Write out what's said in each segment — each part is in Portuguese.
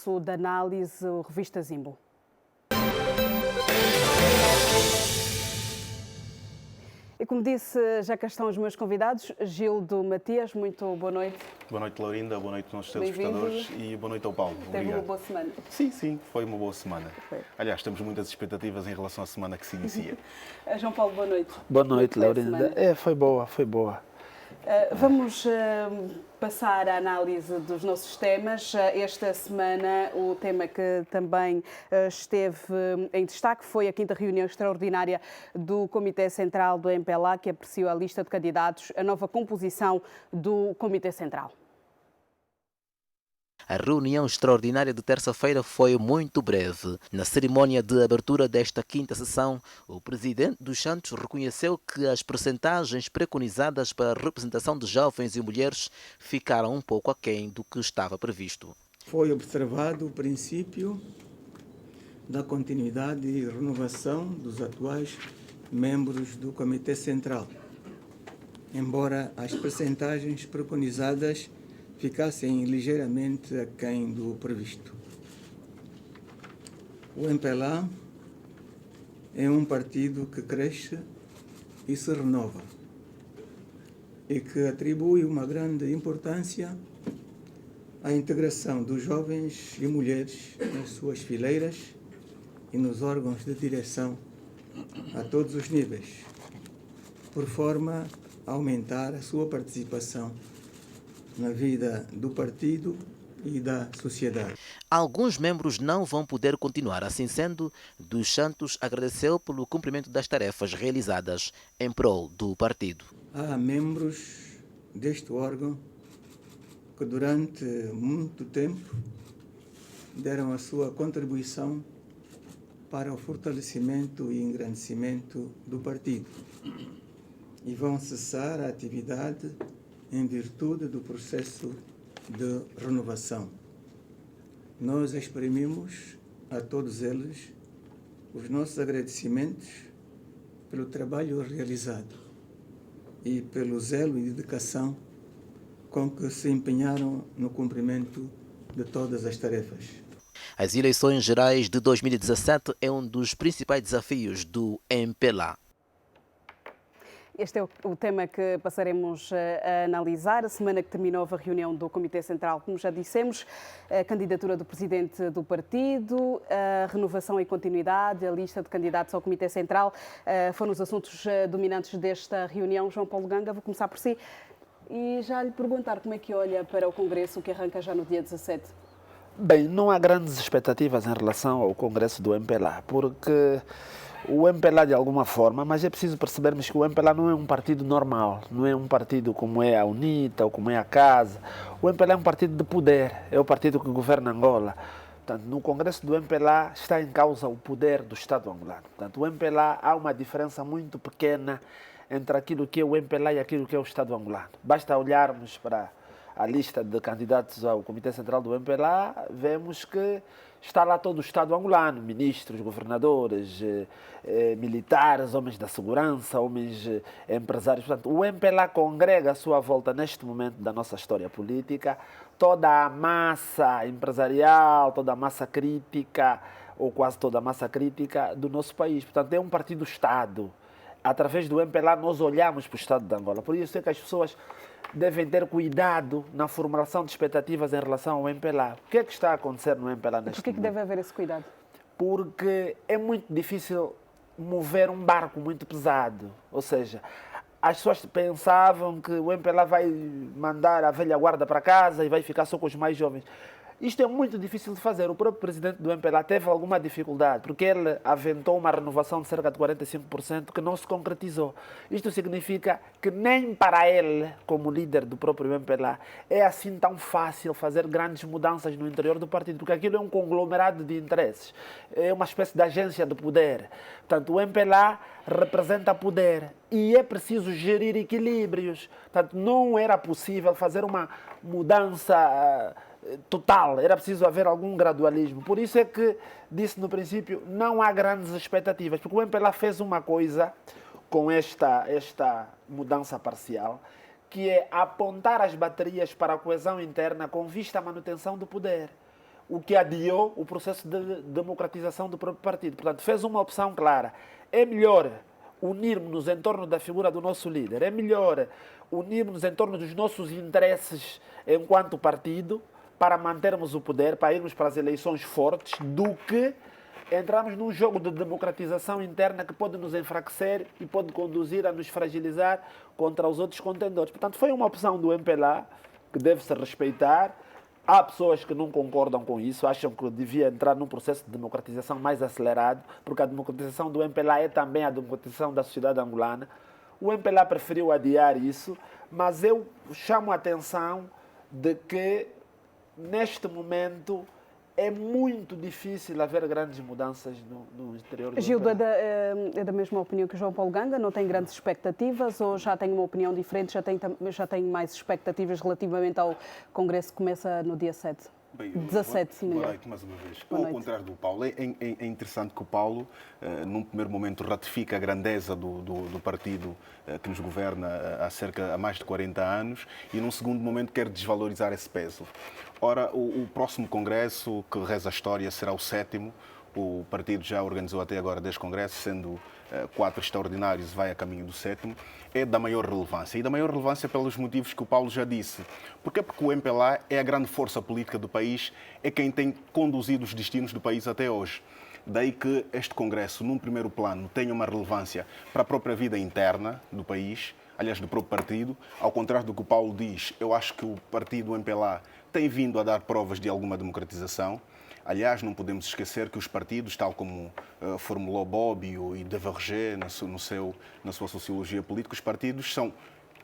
Congresso de Análise, o Revista Zimbo. E como disse, já cá estão os meus convidados. Gildo Matias, muito boa noite. Boa noite, Laurinda. Boa noite aos telespectadores e boa noite ao Paulo. Teve Obrigado. uma boa semana? Sim, foi uma boa semana. Foi. Aliás, temos muitas expectativas em relação à semana que se inicia. João Paulo, boa noite. Boa noite, Laurinda. Foi boa. Vamos passar à análise dos nossos temas. Esta semana, o tema que também esteve em destaque foi a 5ª reunião extraordinária do Comitê Central do MPLA, que apreciou a lista de candidatos, a nova composição do Comitê Central. A reunião extraordinária de terça-feira foi muito breve. Na cerimónia de abertura desta 5ª sessão, o presidente dos Santos reconheceu que as percentagens preconizadas para a representação de jovens e mulheres ficaram um pouco aquém do que estava previsto. Foi observado o princípio da continuidade e renovação dos atuais membros do Comitê Central, embora as percentagens preconizadas ficassem ligeiramente aquém do previsto. O MPLA é um partido que cresce e se renova e que atribui uma grande importância à integração dos jovens e mulheres nas suas fileiras e nos órgãos de direção a todos os níveis, por forma a aumentar a sua participação na vida do partido e da sociedade. Alguns membros não vão poder continuar. Assim sendo, dos Santos agradeceu pelo cumprimento das tarefas realizadas em prol do partido. Há membros deste órgão que durante muito tempo deram a sua contribuição para o fortalecimento e engrandecimento do partido e vão cessar a atividade em virtude do processo de renovação. Nós exprimimos a todos eles os nossos agradecimentos pelo trabalho realizado e pelo zelo e dedicação com que se empenharam no cumprimento de todas as tarefas. As eleições gerais de 2017 é um dos principais desafios do MPLA. Este é o tema que passaremos a analisar. A semana que terminou a reunião do Comitê Central, como já dissemos, a candidatura do presidente do partido, a renovação e continuidade, a lista de candidatos ao Comitê Central foram os assuntos dominantes desta reunião. João Paulo Ganga, vou começar por si e já lhe perguntar como é que olha para o Congresso que arranca já no dia 17. Bem, não há grandes expectativas em relação ao Congresso do MPLA, porque o MPLA de alguma forma, mas é preciso percebermos que o MPLA não é um partido normal, não é um partido como é a UNITA ou como é a CASA. O MPLA é um partido de poder, é o partido que governa Angola. Portanto, no Congresso do MPLA está em causa o poder do Estado angolano. Portanto, o MPLA há uma diferença muito pequena entre aquilo que é o MPLA e aquilo que é o Estado angolano. Basta olharmos para a lista de candidatos ao Comitê Central do MPLA, vemos que está lá todo o Estado angolano, ministros, governadores, militares, homens da segurança, homens empresários. Portanto, o MPLA congrega à sua volta, neste momento da nossa história política, toda a massa empresarial, toda a massa crítica, ou quase toda a massa crítica do nosso país. Portanto, é um partido-Estado. Através do MPLA, nós olhamos para o Estado de Angola. Por isso é que as pessoas devem ter cuidado na formulação de expectativas em relação ao MPLA. O que é que está a acontecer no MPLA neste momento? Por que deve haver esse cuidado? Porque é muito difícil mover um barco muito pesado. Ou seja, as pessoas pensavam que o MPLA vai mandar a velha guarda para casa e vai ficar só com os mais jovens. Isto é muito difícil de fazer. O próprio presidente do MPLA teve alguma dificuldade, porque ele aventou uma renovação de cerca de 45% que não se concretizou. Isto significa que nem para ele, como líder do próprio MPLA, é assim tão fácil fazer grandes mudanças no interior do partido, porque aquilo é um conglomerado de interesses, é uma espécie de agência de poder. Portanto, o MPLA representa poder e é preciso gerir equilíbrios. Portanto, não era possível fazer uma mudança total, era preciso haver algum gradualismo. Por isso é que disse no princípio, não há grandes expectativas, porque o MPLA fez uma coisa com esta mudança parcial, que é apontar as baterias para a coesão interna com vista à manutenção do poder. o que adiou o processo de democratização do próprio partido. Portanto, fez uma opção clara. É melhor unirmos-nos em torno da figura do nosso líder, é melhor unirmos-nos em torno dos nossos interesses enquanto partido para mantermos o poder, para irmos para as eleições fortes, do que entrarmos num jogo de democratização interna que pode nos enfraquecer e pode conduzir a nos fragilizar contra os outros contendores. Portanto, foi uma opção do MPLA que deve-se respeitar. Há pessoas que não concordam com isso, acham que devia entrar num processo de democratização mais acelerado, porque a democratização do MPLA é também a democratização da sociedade angolana. O MPLA preferiu adiar isso, mas eu chamo a atenção de que, neste momento, é muito difícil haver grandes mudanças no interior do Gildo, MPLA. é da mesma opinião que o João Paulo Ganga? Não tem grandes expectativas ou já tem uma opinião diferente, já tem mais expectativas relativamente ao Congresso que começa no dia 7? Bem, 17, boa noite mais uma vez. Boa Ao noite. contrário do Paulo, é interessante que o Paulo, num primeiro momento, ratifica a grandeza do partido que nos governa há mais de 40 anos e, num segundo momento, quer desvalorizar esse peso. Ora, o próximo Congresso, que reza a história, será o 7º. O partido já organizou até agora 10 congressos, sendo 4 extraordinários, vai a caminho do 7º, é da maior relevância. E da maior relevância pelos motivos que o Paulo já disse. Porquê? Porque o MPLA é a grande força política do país, é quem tem conduzido os destinos do país até hoje. Daí que este Congresso, num primeiro plano, tenha uma relevância para a própria vida interna do país, aliás, do próprio partido. Ao contrário do que o Paulo diz, eu acho que o partido o MPLA tem vindo a dar provas de alguma democratização. Aliás, não podemos esquecer que os partidos, tal como formulou Bobbio e Deverger na sua sociologia política, os partidos são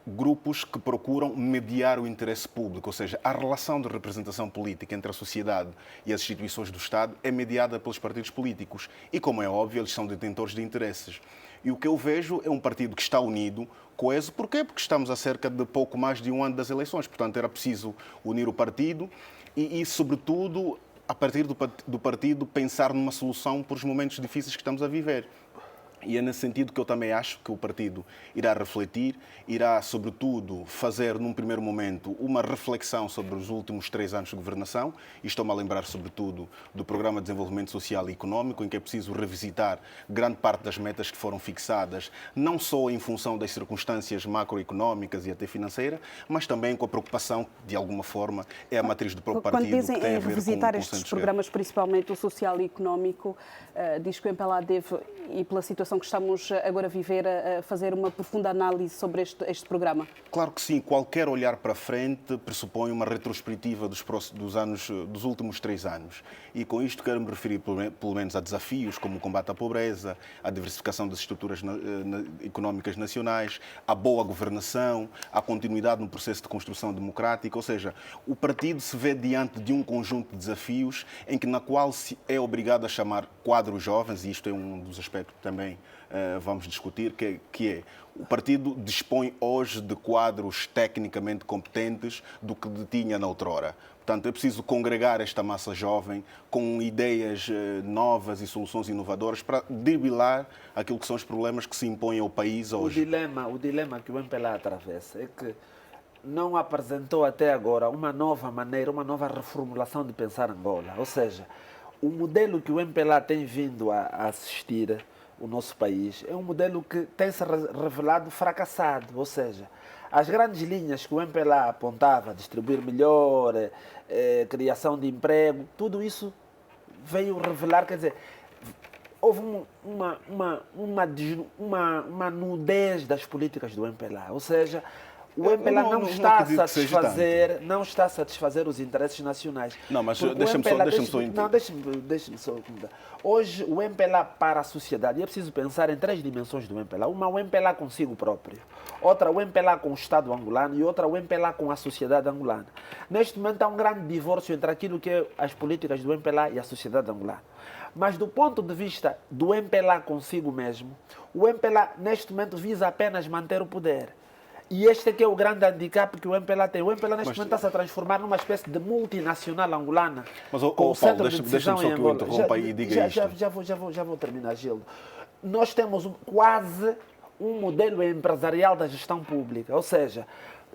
grupos que procuram mediar o interesse público, ou seja, a relação de representação política entre a sociedade e as instituições do Estado é mediada pelos partidos políticos. E, como é óbvio, eles são detentores de interesses. E o que eu vejo é um partido que está unido, coeso. Porquê? Porque estamos a cerca de pouco mais de um ano das eleições. Portanto, era preciso unir o partido e sobretudo, a partir do partido, pensar numa solução para os momentos difíceis que estamos a viver. E é nesse sentido que eu também acho que o partido irá refletir, irá, sobretudo, fazer, num primeiro momento, uma reflexão sobre os últimos 3 anos de governação. E estou-me a lembrar, sobretudo, do Programa de Desenvolvimento Social e Económico, em que é preciso revisitar grande parte das metas que foram fixadas, não só em função das circunstâncias macroeconómicas e até financeiras, mas também com a preocupação, de alguma forma, é a matriz do próprio partido. Quando dizem que tem a em ver revisitar com o estes consenso programas, principalmente o social e económico, diz que o MPLA deve, e pela situação que estamos agora a viver, a fazer uma profunda análise sobre este programa? Claro que sim. Qualquer olhar para frente pressupõe uma retrospectiva dos últimos 3 anos. E com isto quero me referir pelo menos a desafios como o combate à pobreza, a diversificação das estruturas económicas nacionais, a boa governação, a continuidade no processo de construção democrática. Ou seja, o partido se vê diante de um conjunto de desafios na qual se é obrigado a chamar quadros jovens, e isto é um dos aspectos que também vamos discutir, que é o partido dispõe hoje de quadros tecnicamente competentes do que tinha na outrora. Portanto, é preciso congregar esta massa jovem com ideias novas e soluções inovadoras para driblar aquilo que são os problemas que se impõem ao país hoje. O dilema que o MPLA atravessa é que não apresentou até agora uma nova maneira, uma nova reformulação de pensar Angola. Ou seja, o modelo que o MPLA tem vindo a assistir o nosso país é um modelo que tem se revelado fracassado, ou seja, as grandes linhas que o MPLA apontava, distribuir melhor, criação de emprego, tudo isso veio revelar, quer dizer, houve uma nudez das políticas do MPLA, ou seja, o MPLA não está a satisfazer os interesses nacionais. Não, mas Porque deixa-me só Não, deixa-me só. Hoje, o MPLA para a sociedade, e é preciso pensar em 3 dimensões do MPLA. Uma, o MPLA consigo próprio. Outra, o MPLA com o Estado angolano. E outra, o MPLA com a sociedade angolana. Neste momento, há um grande divórcio entre aquilo que é as políticas do MPLA e a sociedade angolana. Mas do ponto de vista do MPLA consigo mesmo, o MPLA, neste momento, visa apenas manter o poder. E este é que é o grande handicap que o MPLA tem. O MPLA neste momento está-se a transformar numa espécie de multinacional angolana. Mas, com o centro de decisão deixa-me só em que eu Angola. interrompa e diga isto. Já vou terminar, Gildo. Nós temos quase um modelo empresarial da gestão pública. Ou seja,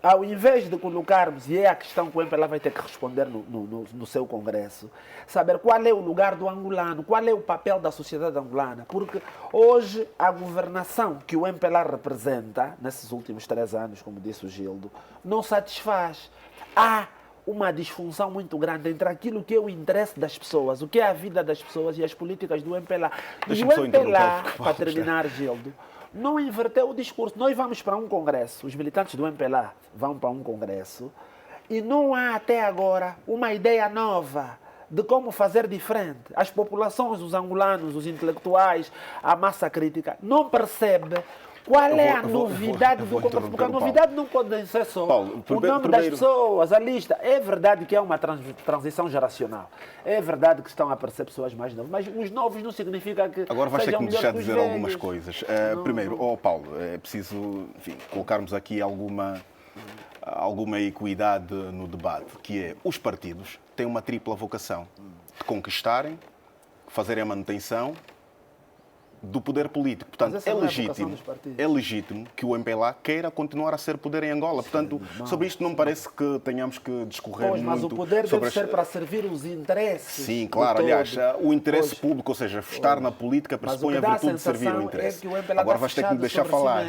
ao invés de colocarmos, e é a questão que o MPLA vai ter que responder no seu congresso, saber qual é o lugar do angolano, qual é o papel da sociedade angolana, porque hoje a governação que o MPLA representa, nesses últimos 3 anos, como disse o Gildo, não satisfaz. Há uma disfunção muito grande entre aquilo que é o interesse das pessoas, o que é a vida das pessoas e as políticas do MPLA. E o MPLA, para terminar, Gildo, não inverteu o discurso. Nós vamos para um congresso, os militantes do MPLA vão para um congresso, e não há até agora uma ideia nova de como fazer diferente. As populações, os angolanos, os intelectuais, a massa crítica, não percebe qual é a novidade do congresso. Porque a novidade não pode ser só o nome das pessoas, a lista. É verdade que é uma transição geracional. É verdade que estão a aparecer pessoas mais novas, mas os novos não significa que agora vais ter que me deixar melhores que os dizer velhos. algumas coisas. Primeiro, Paulo, é preciso, enfim, colocarmos aqui alguma equidade no debate, que é os partidos têm uma tripla vocação de conquistarem, fazerem a manutenção do poder político. Portanto, é legítimo que o MPLA queira continuar a ser poder em Angola. Portanto, sobre isto não me parece que tenhamos que discorrer muito. Mas o poder deve ser para servir os interesses. Sim, claro. Aliás, o interesse público, ou seja, estar na política, pressupõe a virtude de servir o interesse. Agora vais ter que me deixar falar.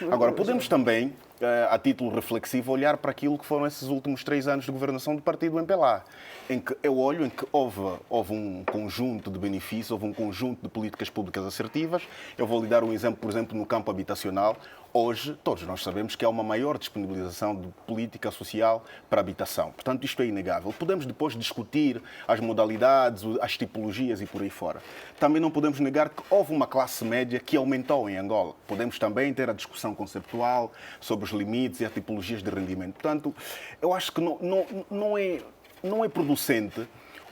Agora, podemos também, a título reflexivo, olhar para aquilo que foram esses últimos 3 anos de governação do partido MPLA, em que eu olho em que houve um conjunto de benefícios, houve um conjunto de políticas públicas assertivas. Eu vou lhe dar um exemplo, por exemplo, no campo habitacional. Hoje, todos nós sabemos que há uma maior disponibilização de política social para habitação. Portanto, isto é inegável. Podemos depois discutir as modalidades, as tipologias e por aí fora. Também não podemos negar que houve uma classe média que aumentou em Angola. Podemos também ter a discussão conceptual sobre os limites e as tipologias de rendimento. Portanto, eu acho que não é producente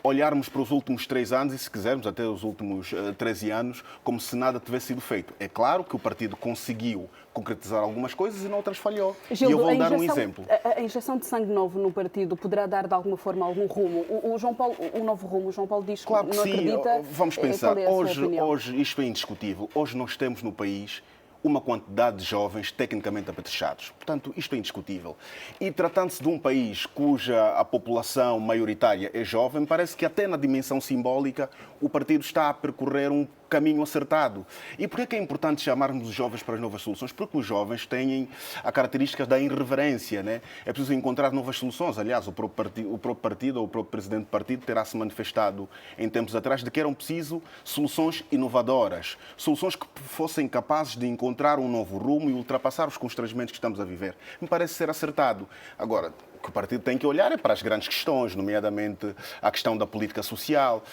olharmos para os últimos 3 anos e, se quisermos, até os últimos 13 anos, como se nada tivesse sido feito. É claro que o partido conseguiu concretizar algumas coisas e noutras falhou. Gildo, e eu vou dar um exemplo. A injeção de sangue novo no partido poderá dar, de alguma forma, algum rumo? O novo rumo, o João Paulo diz que claro não acredita. Vamos pensar, é hoje isto é indiscutível. Hoje nós temos no país uma quantidade de jovens tecnicamente apetrechados. Portanto, isto é indiscutível. E tratando-se de um país cuja a população maioritária é jovem, parece que até na dimensão simbólica o partido está a percorrer um caminho acertado. E por que é importante chamarmos os jovens para as novas soluções? Porque os jovens têm a característica da irreverência, né? É preciso encontrar novas soluções. Aliás, o próprio partido ou o próprio presidente do partido terá se manifestado em tempos atrás de que eram preciso soluções inovadoras, soluções que fossem capazes de encontrar um novo rumo e ultrapassar os constrangimentos que estamos a viver. Me parece ser acertado. Agora, o que o partido tem que olhar é para as grandes questões, nomeadamente a questão da política social.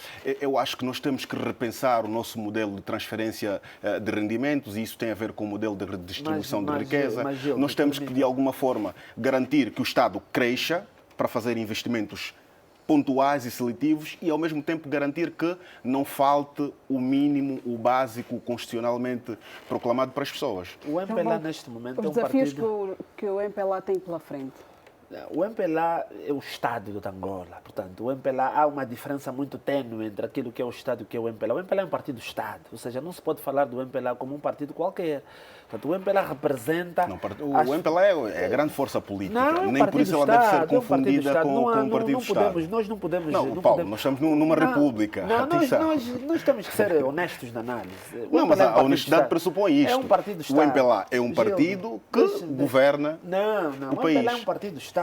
Eu acho que nós temos que repensar o nosso modelo de transferência de rendimentos, e isso tem a ver com o modelo de redistribuição de riqueza. Nós temos que, de alguma forma, garantir que o Estado cresça para fazer investimentos pontuais e seletivos e, ao mesmo tempo, garantir que não falte o mínimo, o básico, constitucionalmente proclamado para as pessoas. O MPLA, neste momento, é um partido... Os partido... desafios que o MPLA tem pela frente. O MPLA é o Estado de Angola. Portanto, o MPLA, há uma diferença muito tênue entre aquilo que é o Estado e o que é o MPLA. O MPLA é um partido-Estado, ou seja, não se pode falar do MPLA como um partido qualquer. Portanto, o MPLA representa... O MPLA é a grande força política. Nem por isso ela deve ser confundida com um partido-Estado. Nós não podemos... Não, Paulo, nós estamos numa república. Nós temos que ser honestos na análise. Não, mas a honestidade pressupõe isto. É um partido-Estado. O MPLA é um partido que governa o país. O MPLA é um partido-Estado.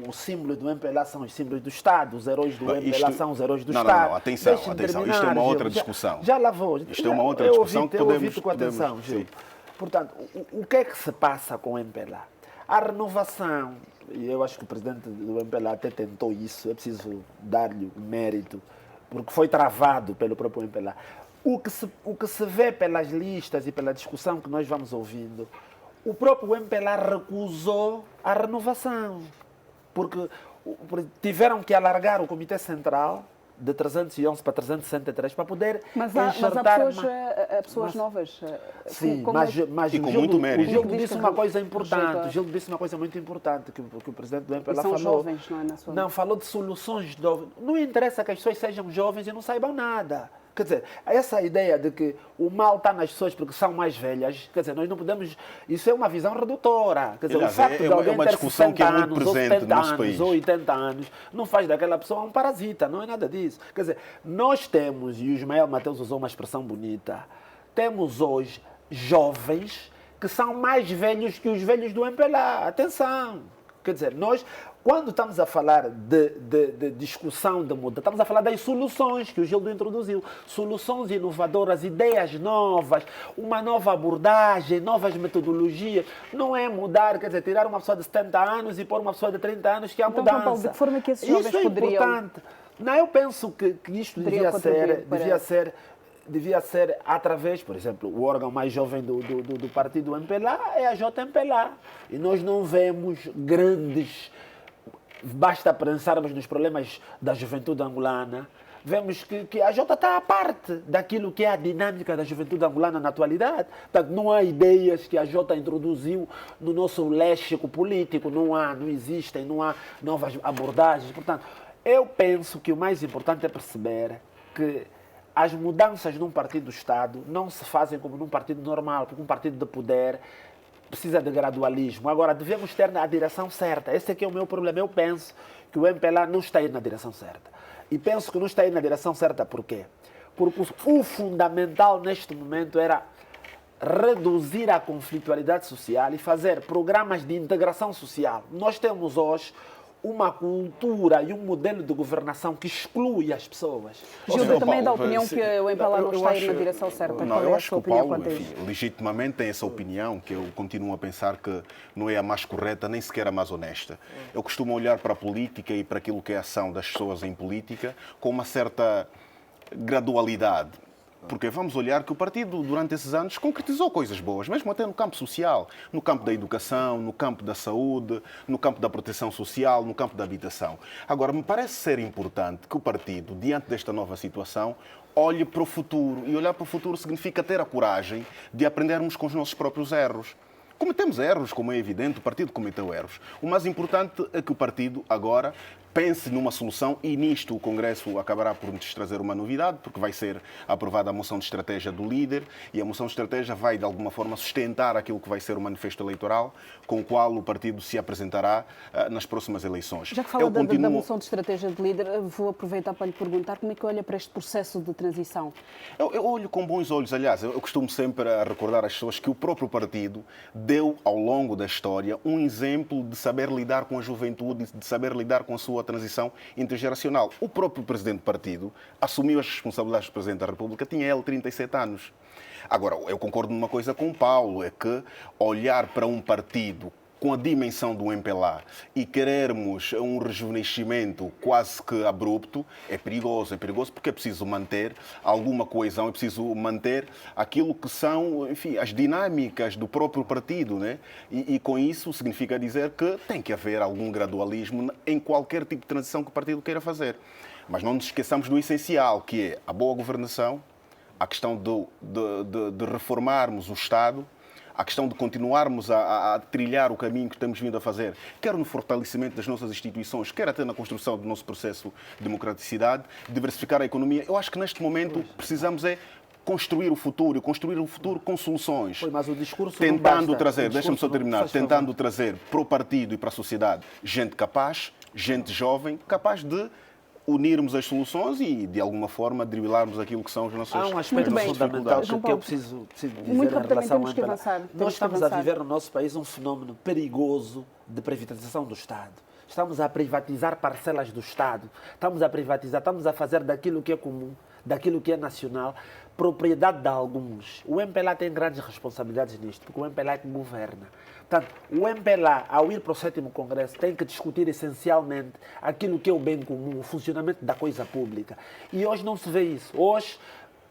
O símbolo do MPLA são os símbolos do Estado, os heróis do MPLA são os heróis do Estado. Não, atenção, isto é uma outra discussão. Já lá vou. Isto é uma outra discussão que podemos... Eu ouvi-te com atenção, Gil. Portanto, o que é que se passa com o MPLA? A renovação, e eu acho que o presidente do MPLA até tentou isso, é preciso dar-lhe o mérito, porque foi travado pelo próprio MPLA. O que se vê pelas listas e pela discussão que nós vamos ouvindo, o próprio MPLA recusou a renovação, porque tiveram que alargar o Comitê Central de 311 para 363 para poder enxertar... Mas há pessoas novas. Sim, mas e com muito mérito. O Gildo disse uma coisa importante. O Gildo disse uma coisa muito importante que o presidente do MPLA falou. São jovens, não é? Não, falou de soluções jovens. Não interessa que as pessoas sejam jovens e não saibam nada. Quer dizer, essa ideia de que o mal está nas pessoas porque são mais velhas, quer dizer, nós não podemos... Isso é uma visão redutora. Quer dizer, Aliás, o facto de alguém uma ter discussão 60 que é muito anos, ou presente 70 no nosso anos, país. ou 80 anos, não faz daquela pessoa um parasita, não é nada disso. Quer dizer, nós temos, e o Ismael Mateus usou uma expressão bonita, temos hoje jovens que são mais velhos que os velhos do MPLA. Atenção! Quer dizer, nós, quando estamos a falar de discussão de mudança, estamos a falar das soluções que o Gildo introduziu. Soluções inovadoras, ideias novas, uma nova abordagem, novas metodologias. Não é mudar, quer dizer, tirar uma pessoa de 70 anos e pôr uma pessoa de 30 anos, que é a Então, mudança. João Paulo, de que forma que esses jovens Isso é poderiam... importante. Não, eu penso que isto devia ser através, por exemplo, o órgão mais jovem do partido MPLA é a JMPLA. E nós não vemos grandes... Basta pensarmos nos problemas da juventude angolana, vemos que a Jota está à parte daquilo que é a dinâmica da juventude angolana na atualidade. Portanto, não há ideias que a Jota introduziu no nosso léxico político, não existem, não há novas abordagens. Portanto, eu penso que o mais importante é perceber que as mudanças num partido do Estado não se fazem como num partido normal, porque um partido de poder precisa de gradualismo. Agora, devemos ter a direção certa. Esse aqui é o meu problema. Eu penso que o MPLA não está indo na direção certa. E penso que não está indo na direção certa por quê? Porque o fundamental neste momento era reduzir a conflitualidade social e fazer programas de integração social. Nós temos hoje uma cultura e um modelo de governação que exclui as pessoas. Gildo, também dá a opinião que o MPLA não está a ir na direção certa. Não, Qual é eu a acho que sua o opinião Paulo, quanto a isso? enfim, legitimamente tem essa opinião, que eu continuo a pensar que não é a mais correta, nem sequer a mais honesta. Eu costumo olhar para a política e para aquilo que é a ação das pessoas em política com uma certa gradualidade. Porque vamos olhar que o partido, durante esses anos, concretizou coisas boas, mesmo até no campo social, no campo da educação, no campo da saúde, no campo da proteção social, no campo da habitação. Agora, me parece ser importante que o partido, diante desta nova situação, olhe para o futuro. E olhar para o futuro significa ter a coragem de aprendermos com os nossos próprios erros. Cometemos erros, como é evidente, o partido cometeu erros. O mais importante é que o partido agora pense numa solução e nisto o Congresso acabará por nos trazer uma novidade, porque vai ser aprovada a moção de estratégia do líder e a moção de estratégia vai, de alguma forma, sustentar aquilo que vai ser o manifesto eleitoral com o qual o partido se apresentará nas próximas eleições. Já que fala da moção de estratégia de líder, vou aproveitar para lhe perguntar como é que olha para este processo de transição. Eu olho com bons olhos. Aliás, eu costumo sempre a recordar às pessoas que o próprio partido deu, ao longo da história, um exemplo de saber lidar com a juventude, de saber lidar com a sua transição intergeracional. O próprio presidente do partido assumiu as responsabilidades do presidente da República, tinha ele 37 anos. Agora, eu concordo numa coisa com o Paulo, é que olhar para um partido com a dimensão do MPLA e querermos um rejuvenescimento quase que abrupto, é perigoso porque é preciso manter alguma coesão, é preciso manter aquilo que são, enfim, as dinâmicas do próprio partido, né? E com isso significa dizer que tem que haver algum gradualismo em qualquer tipo de transição que o partido queira fazer. Mas não nos esqueçamos do essencial, que é a boa governação, a questão de reformarmos o Estado, a questão de continuarmos a trilhar o caminho que temos vindo a fazer, quer no fortalecimento das nossas instituições, quer até na construção do nosso processo de democraticidade, diversificar a economia. Eu acho que neste momento precisamos construir o futuro com soluções. Mas o discurso tentando trazer, deixa-me só terminar, tentando trazer para o partido e para a sociedade gente capaz, gente jovem, capaz de unirmos as soluções e, de alguma forma, driblarmos aquilo que são os nossos Há um aspecto fundamental que eu preciso dizer em relação ao MPLA. Nós estamos a viver no nosso país um fenómeno perigoso de privatização do Estado. Estamos a privatizar parcelas do Estado. Estamos a fazer daquilo que é comum, daquilo que é nacional, propriedade de alguns. O MPLA tem grandes responsabilidades nisto, porque o MPLA é que governa. Portanto, o MPLA, ao ir para o 7º Congresso, tem que discutir essencialmente aquilo que é o bem comum, o funcionamento da coisa pública. E hoje não se vê isso. Hoje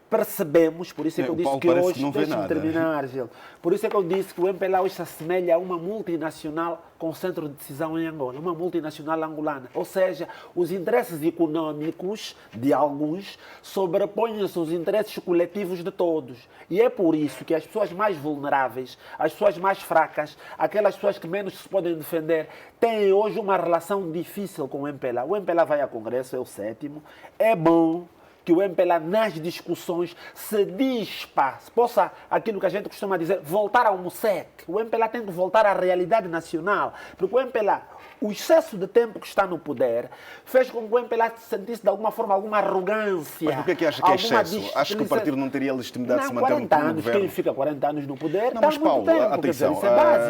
percebemos, por isso é que eu disse que hoje, deixa-me terminar, Gil, por isso é que eu disse que o MPLA hoje se assemelha a uma multinacional com centro de decisão em Angola, uma multinacional angolana. Ou seja, os interesses econômicos de alguns sobrepõem-se aos interesses coletivos de todos. E é por isso que as pessoas mais vulneráveis, as pessoas mais fracas, aquelas pessoas que menos se podem defender, têm hoje uma relação difícil com o MPLA. O MPLA vai ao Congresso, é o 7º, é bom que o MPLA nas discussões se dispa, se possa, aquilo que a gente costuma dizer, voltar ao MUSEC. O MPLA tem que voltar à realidade nacional, porque o MPLA, o excesso de tempo que está no poder, fez com que o MPLA sentisse de alguma forma alguma arrogância. Mas por que acha que é excesso? Acha que o partido não teria legitimidade de se manter no 40 anos, governo? quem fica 40 anos no poder, Não, mas Paulo, atenção,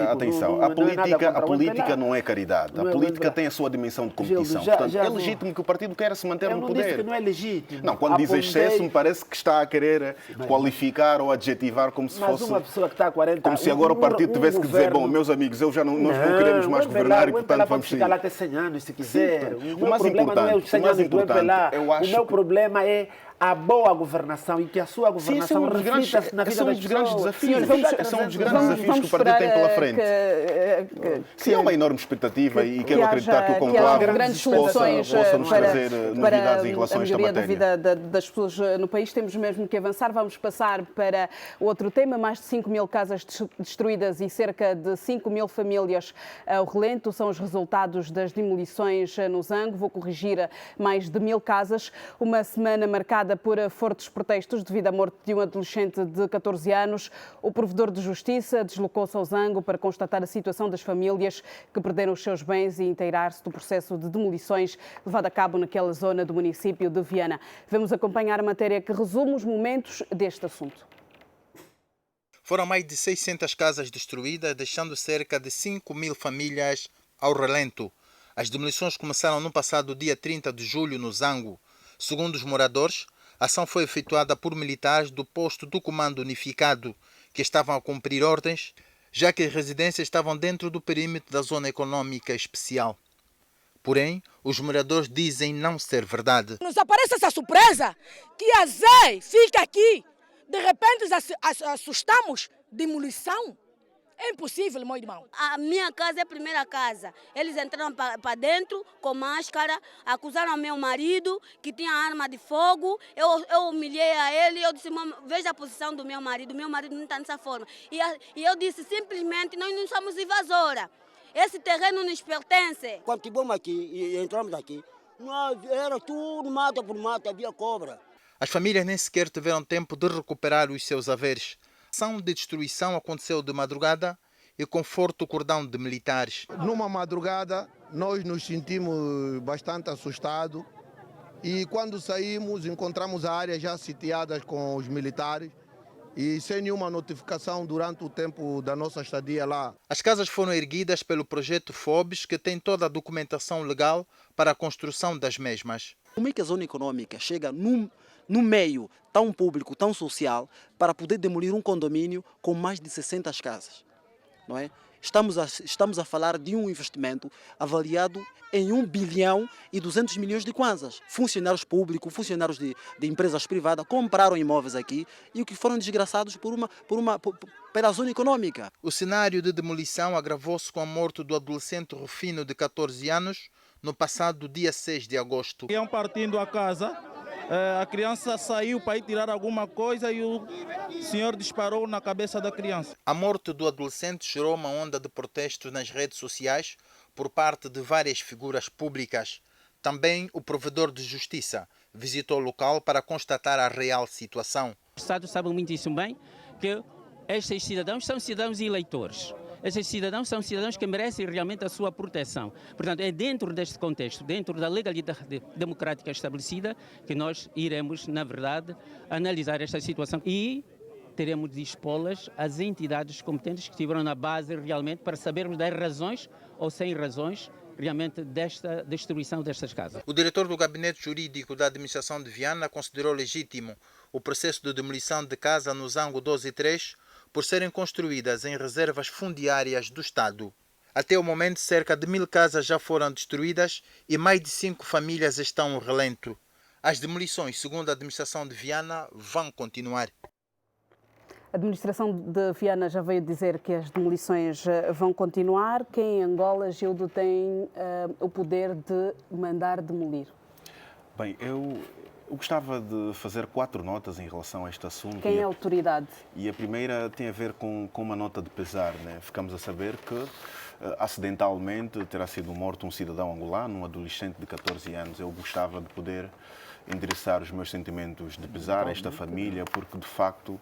atenção, básico, a política não é caridade. A política tem a sua dimensão de competição. Portanto, é legítimo que o partido queira se manter no poder. Eu não disse que não é legítimo. Não, quando diz excesso, me parece que está a querer qualificar ou adjetivar como se fosse... uma pessoa que está há 40 anos... Como se agora o partido tivesse que dizer, bom, meus amigos, nós não queremos mais governar e, portanto, vamos ficar lá até 100 anos, se quiser. O meu problema não é os 100 anos do MPLA. O meu problema é a boa governação e que a sua governação reflita-se na vida das pessoas. São os grandes desafios. São os grandes desafios que o partido tem pela frente. Sim, há uma enorme expectativa e quero acreditar que o conclave possa nos trazer novidades em relação a esta matéria. Da vida das pessoas no país, temos mesmo que avançar. Vamos passar para outro tema. Mais de 5 mil casas destruídas e cerca de 5 mil famílias ao relento são os resultados das demolições no Zango. Vou corrigir, mais de 1000 casas. Uma semana marcada por fortes protestos devido à morte de um adolescente de 14 anos. O provedor de justiça deslocou-se ao Zango para constatar a situação das famílias que perderam os seus bens e inteirar-se do processo de demolições levado a cabo naquela zona do município de Viana. Vamos acompanhar a matéria que resume os momentos deste assunto. Foram mais de 600 casas destruídas, deixando cerca de 5 mil famílias ao relento. As demolições começaram no passado dia 30 de julho no Zango. Segundo os moradores, a ação foi efetuada por militares do posto do Comando Unificado, que estavam a cumprir ordens, já que as residências estavam dentro do perímetro da Zona Econômica Especial. Porém, os moradores dizem não ser verdade. Nos aparece essa surpresa que a Zé fica aqui. De repente, assustamos. Demolição? É impossível, meu irmão. A minha casa é a primeira casa. Eles entraram para dentro com máscara, acusaram meu marido que tinha arma de fogo. Eu humilhei a ele, eu disse, veja a posição do meu marido não está dessa forma. E eu disse, simplesmente, nós não somos invasora. Esse terreno nos pertence. Quando estivemos aqui e entramos aqui, era tudo mata por mata, havia cobra. As famílias nem sequer tiveram tempo de recuperar os seus haveres. A ação de destruição aconteceu de madrugada e com forte cordão de militares. Numa madrugada, nós nos sentimos bastante assustados e quando saímos, encontramos a área já sitiada com os militares e sem nenhuma notificação durante o tempo da nossa estadia lá. As casas foram erguidas pelo projeto FOBES, que tem toda a documentação legal para a construção das mesmas. Como é que a zona econômica chega no meio tão público, tão social, para poder demolir um condomínio com mais de 60 casas? Não é? Estamos a falar de um investimento avaliado em 1 bilhão e 200 milhões de kwanzas. Funcionários públicos, funcionários de empresas privadas compraram imóveis aqui e que foram desgraçados pela zona econômica. O cenário de demolição agravou-se com a morte do adolescente Rufino, de 14 anos, no passado dia 6 de agosto. Iam partindo a casa, a criança saiu para ir tirar alguma coisa e o senhor disparou na cabeça da criança. A morte do adolescente gerou uma onda de protestos nas redes sociais por parte de várias figuras públicas. Também o provedor de justiça visitou o local para constatar a real situação. O Estado sabe muitíssimo bem que estes cidadãos são cidadãos eleitores. Esses cidadãos são cidadãos que merecem realmente a sua proteção. Portanto, é dentro deste contexto, dentro da legalidade democrática estabelecida, que nós iremos, na verdade, analisar esta situação e teremos de expô-las às entidades competentes que estiveram na base realmente para sabermos das razões ou sem razões realmente desta destruição destas casas. O diretor do Gabinete Jurídico da Administração de Viana considerou legítimo o processo de demolição de casa no Zango 12 e 3 por serem construídas em reservas fundiárias do Estado. Até o momento, cerca de 1000 casas já foram destruídas e mais de 5 famílias estão ao relento. As demolições, segundo a administração de Viana, vão continuar. A administração de Viana já veio dizer que as demolições vão continuar. Quem em Angola, Gildo, tem o poder de mandar demolir? Bem, eu gostava de fazer 4 notas em relação a este assunto. Quem é a autoridade? E a primeira tem a ver com uma nota de pesar, né? Ficamos a saber que acidentalmente terá sido morto um cidadão angolano, um adolescente de 14 anos. Eu gostava de poder endereçar os meus sentimentos de pesar a esta família, porque de facto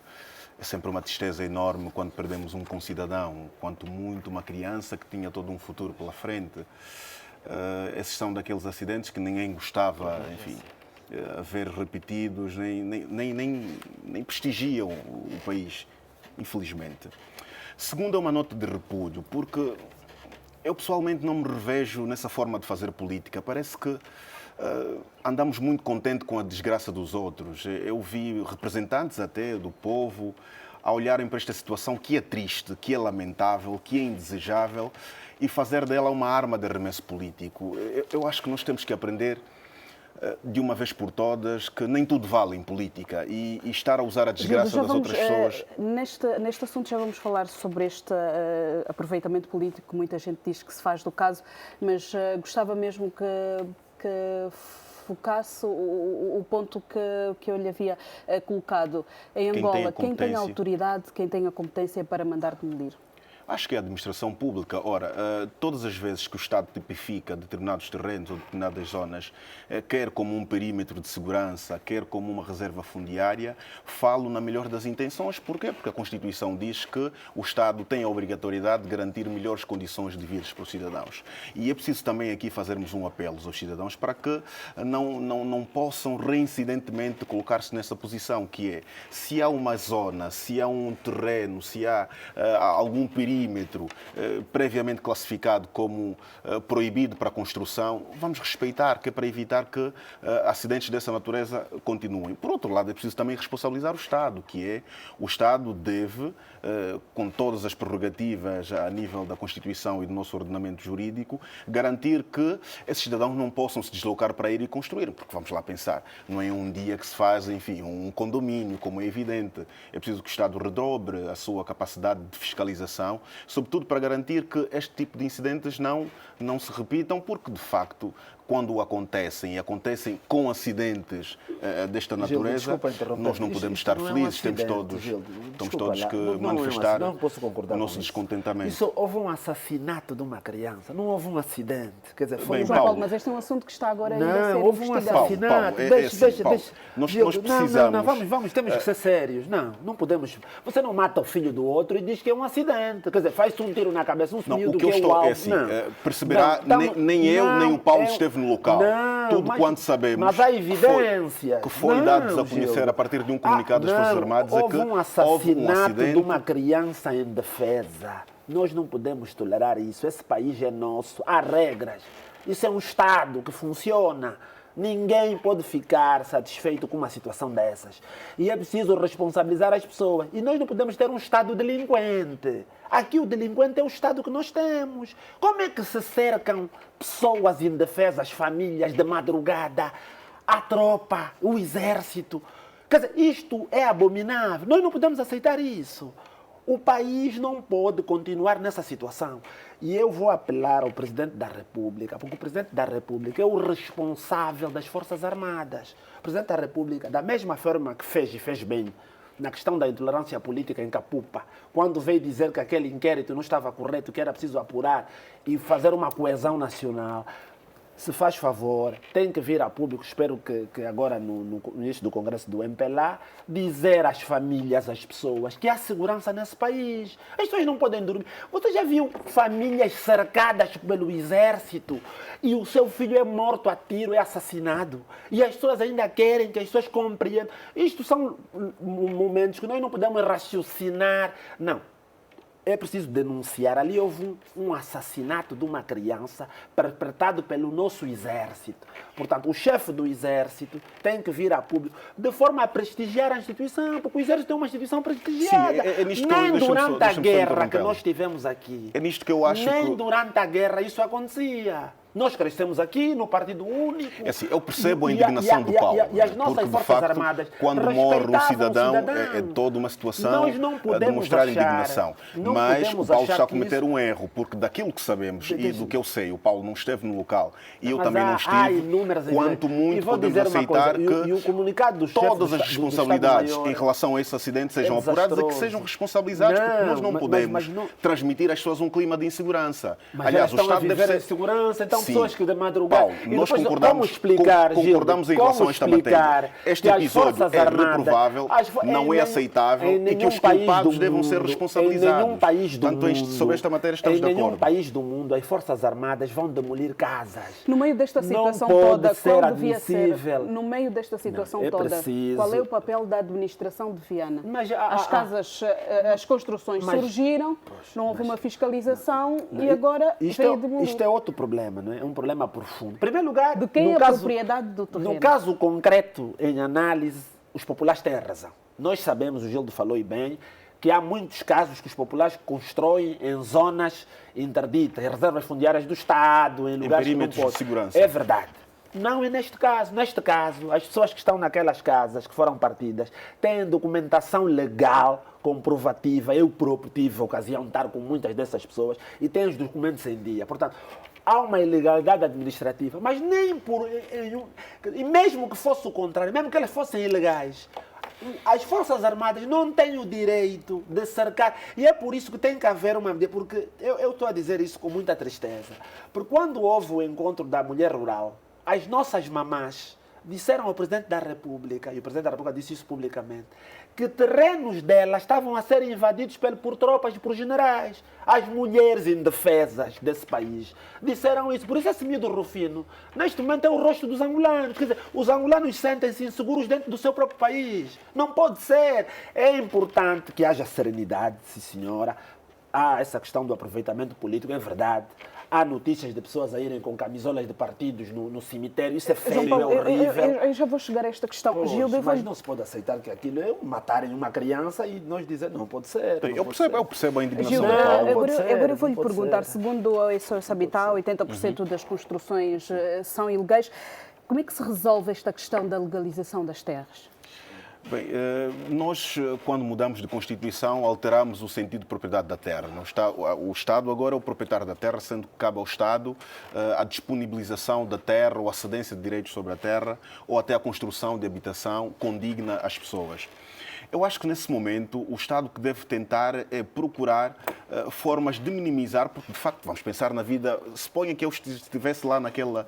é sempre uma tristeza enorme quando perdemos um concidadão, quanto muito uma criança que tinha todo um futuro pela frente. Esses são daqueles acidentes que ninguém gostava, enfim, a ver repetidos, nem prestigiam o país, infelizmente. Segundo, é uma nota de repúdio, porque eu pessoalmente não me revejo nessa forma de fazer política. Parece que andamos muito contentes com a desgraça dos outros. Eu vi representantes até do povo a olharem para esta situação que é triste, que é lamentável, que é indesejável e fazer dela uma arma de arremesso político. Eu acho que nós temos que aprender de uma vez por todas que nem tudo vale em política e estar a usar a desgraça das outras pessoas. Neste assunto já vamos falar sobre este aproveitamento político que muita gente diz que se faz do caso, mas gostava mesmo que focasse o ponto que eu lhe havia colocado. Em Angola, quem tem a autoridade, quem tem a competência para mandar demolir? Acho que é a administração pública. Ora, todas as vezes que o Estado tipifica determinados terrenos ou determinadas zonas, quer como um perímetro de segurança, quer como uma reserva fundiária, falo na melhor das intenções. Porquê? Porque a Constituição diz que o Estado tem a obrigatoriedade de garantir melhores condições de vida para os cidadãos. E é preciso também aqui fazermos um apelo aos cidadãos para que não possam reincidentemente colocar-se nessa posição, que é, se há uma zona, se há um terreno, se há algum perímetro previamente classificado como proibido para a construção, vamos respeitar, que é para evitar que acidentes dessa natureza continuem. Por outro lado, é preciso também responsabilizar o Estado, que é, o Estado deve, com todas as prerrogativas a nível da Constituição e do nosso ordenamento jurídico, garantir que esses cidadãos não possam se deslocar para ir e construir, porque vamos lá pensar, não é um dia que se faz, enfim, um condomínio, como é evidente. É preciso que o Estado redobre a sua capacidade de fiscalização, sobretudo para garantir que este tipo de incidentes não se repitam, porque, de facto, quando acontecem, e acontecem com acidentes desta natureza, nós não podemos estar felizes, temos todos que manifestar o nosso descontentamento. Isso houve um assassinato de uma criança, não houve um acidente. Quer dizer, foi mas este é um assunto que está agora ainda a ser houve um assassinato. Deixa. Nós precisamos... Vamos, temos que ser sérios. Não podemos... Você não mata o filho do outro e diz que é um acidente. Quer dizer, faz-se um tiro na cabeça, um miúdo que é o alvo. Perceberá, nem eu, nem o Paulo esteve no local. Tudo quanto sabemos, mas há evidências. Que foi dado a conhecer a partir de um comunicado das Forças Armadas, houve um assassinato de uma criança em defesa. Nós não podemos tolerar isso. Esse país é nosso. Há regras. Isso é um Estado que funciona. Ninguém pode ficar satisfeito com uma situação dessas. E é preciso responsabilizar as pessoas. E nós não podemos ter um Estado delinquente. Aqui o delinquente é o Estado que nós temos. Como é que se cercam pessoas indefesas, famílias de madrugada, a tropa, o exército? Quer dizer, isto é abominável. Nós não podemos aceitar isso. O país não pode continuar nessa situação. E eu vou apelar ao Presidente da República, porque o Presidente da República é o responsável das Forças Armadas. O Presidente da República, da mesma forma que fez e fez bem na questão da intolerância política em Capupa, quando veio dizer que aquele inquérito não estava correto, que era preciso apurar e fazer uma coesão nacional, se faz favor, tem que vir a público, espero que agora no início do Congresso do MPLA, dizer às famílias, às pessoas, que há segurança nesse país. As pessoas não podem dormir. Você já viu famílias cercadas pelo exército e o seu filho é morto a tiro, é assassinado? E as pessoas ainda querem que as pessoas compreendam. Isto são momentos que nós não podemos raciocinar. Não. É preciso denunciar. Ali houve um assassinato de uma criança perpetrado pelo nosso exército. Portanto, o chefe do exército tem que vir a público de forma a prestigiar a instituição, porque o exército é uma instituição prestigiada. Sim, nem durante a guerra que nós tivemos aqui. É nisto que eu acho nem durante a guerra isso acontecia. Nós crescemos aqui no Partido Único. É assim, eu percebo a indignação do Paulo. E as nossas porque, Forças de facto, Armadas quando morre um cidadão, é toda uma situação de mostrar indignação. Mas o Paulo está a cometer um erro, porque daquilo que sabemos e do que eu sei, o Paulo não esteve no local e eu também não estive, quanto muito podemos aceitar que todas as responsabilidades em relação a esse acidente sejam apuradas e que sejam responsabilizados, porque nós não podemos transmitir às pessoas um clima de insegurança. Aliás, o Estado deve ser... segurança, então são Sim. pessoas que de madrugada... Paulo, E nós depois, concordamos, como explicar, concordamos Gildo, em relação como a esta matéria. explicar Este que as episódio Forças é Armadas, reprovável, não é aceitável e que os culpados devam ser responsabilizados. Em nenhum país do Portanto, mundo, sobre esta matéria estamos de em nenhum acordo. país do mundo, as Forças Armadas vão demolir casas. No meio desta situação Não pode toda, ser qual devia ser? admissível. No meio desta situação Não, é toda, preciso. qual é o papel da administração de Viana? Mas, as casas, as construções surgiram, não houve uma fiscalização e agora veio demolir. Isto é outro problema, não é? É um problema profundo. Em primeiro lugar, de quem é a propriedade do terreno? No caso concreto, em análise, os populares têm razão. Nós sabemos, o Gildo falou bem, que há muitos casos que os populares constroem em zonas interditas, em reservas fundiárias do Estado, em lugares que não podem. De segurança. É verdade. Não é neste caso. Neste caso, as pessoas que estão naquelas casas que foram partidas têm documentação legal comprovativa. Eu próprio tive a ocasião de estar com muitas dessas pessoas e tenho os documentos em dia. Portanto, há uma ilegalidade administrativa, mas nem por... E mesmo que fosse o contrário, mesmo que elas fossem ilegais, as Forças Armadas não têm o direito de cercar. E é por isso que tem que haver uma medida, porque eu estou a dizer isso com muita tristeza. Porque quando houve o encontro da mulher rural, as nossas mamás disseram ao Presidente da República, e o Presidente da República disse isso publicamente, que terrenos delas estavam a ser invadidos por tropas e por generais. As mulheres indefesas desse país disseram isso. Por isso esse miúdo Rufino, neste momento, é o rosto dos angolanos. Quer dizer, os angolanos sentem-se inseguros dentro do seu próprio país. Não pode ser. É importante que haja serenidade, sim senhora. Há essa questão do aproveitamento político, é verdade. Há notícias de pessoas a irem com camisolas de partidos no cemitério. Isso é feio, é horrível. Eu já vou chegar a esta questão. Poxa, Gildo, mas não se pode aceitar que aquilo é matarem uma criança e nós dizer não pode ser. Eu percebo a indignação Gildo, do Paulo. agora eu vou-lhe perguntar, segundo a SOS Habitat, 80% das construções são ilegais. Como é que se resolve esta questão da legalização das terras? Bem, nós, quando mudamos de Constituição, alteramos o sentido de propriedade da terra. O Estado agora é o proprietário da terra, sendo que cabe ao Estado a disponibilização da terra ou a cedência de direitos sobre a terra ou até a construção de habitação condigna às pessoas. Eu acho que nesse momento o Estado que deve tentar é procurar formas de minimizar, porque de facto vamos pensar na vida, suponha que eu estivesse lá naquela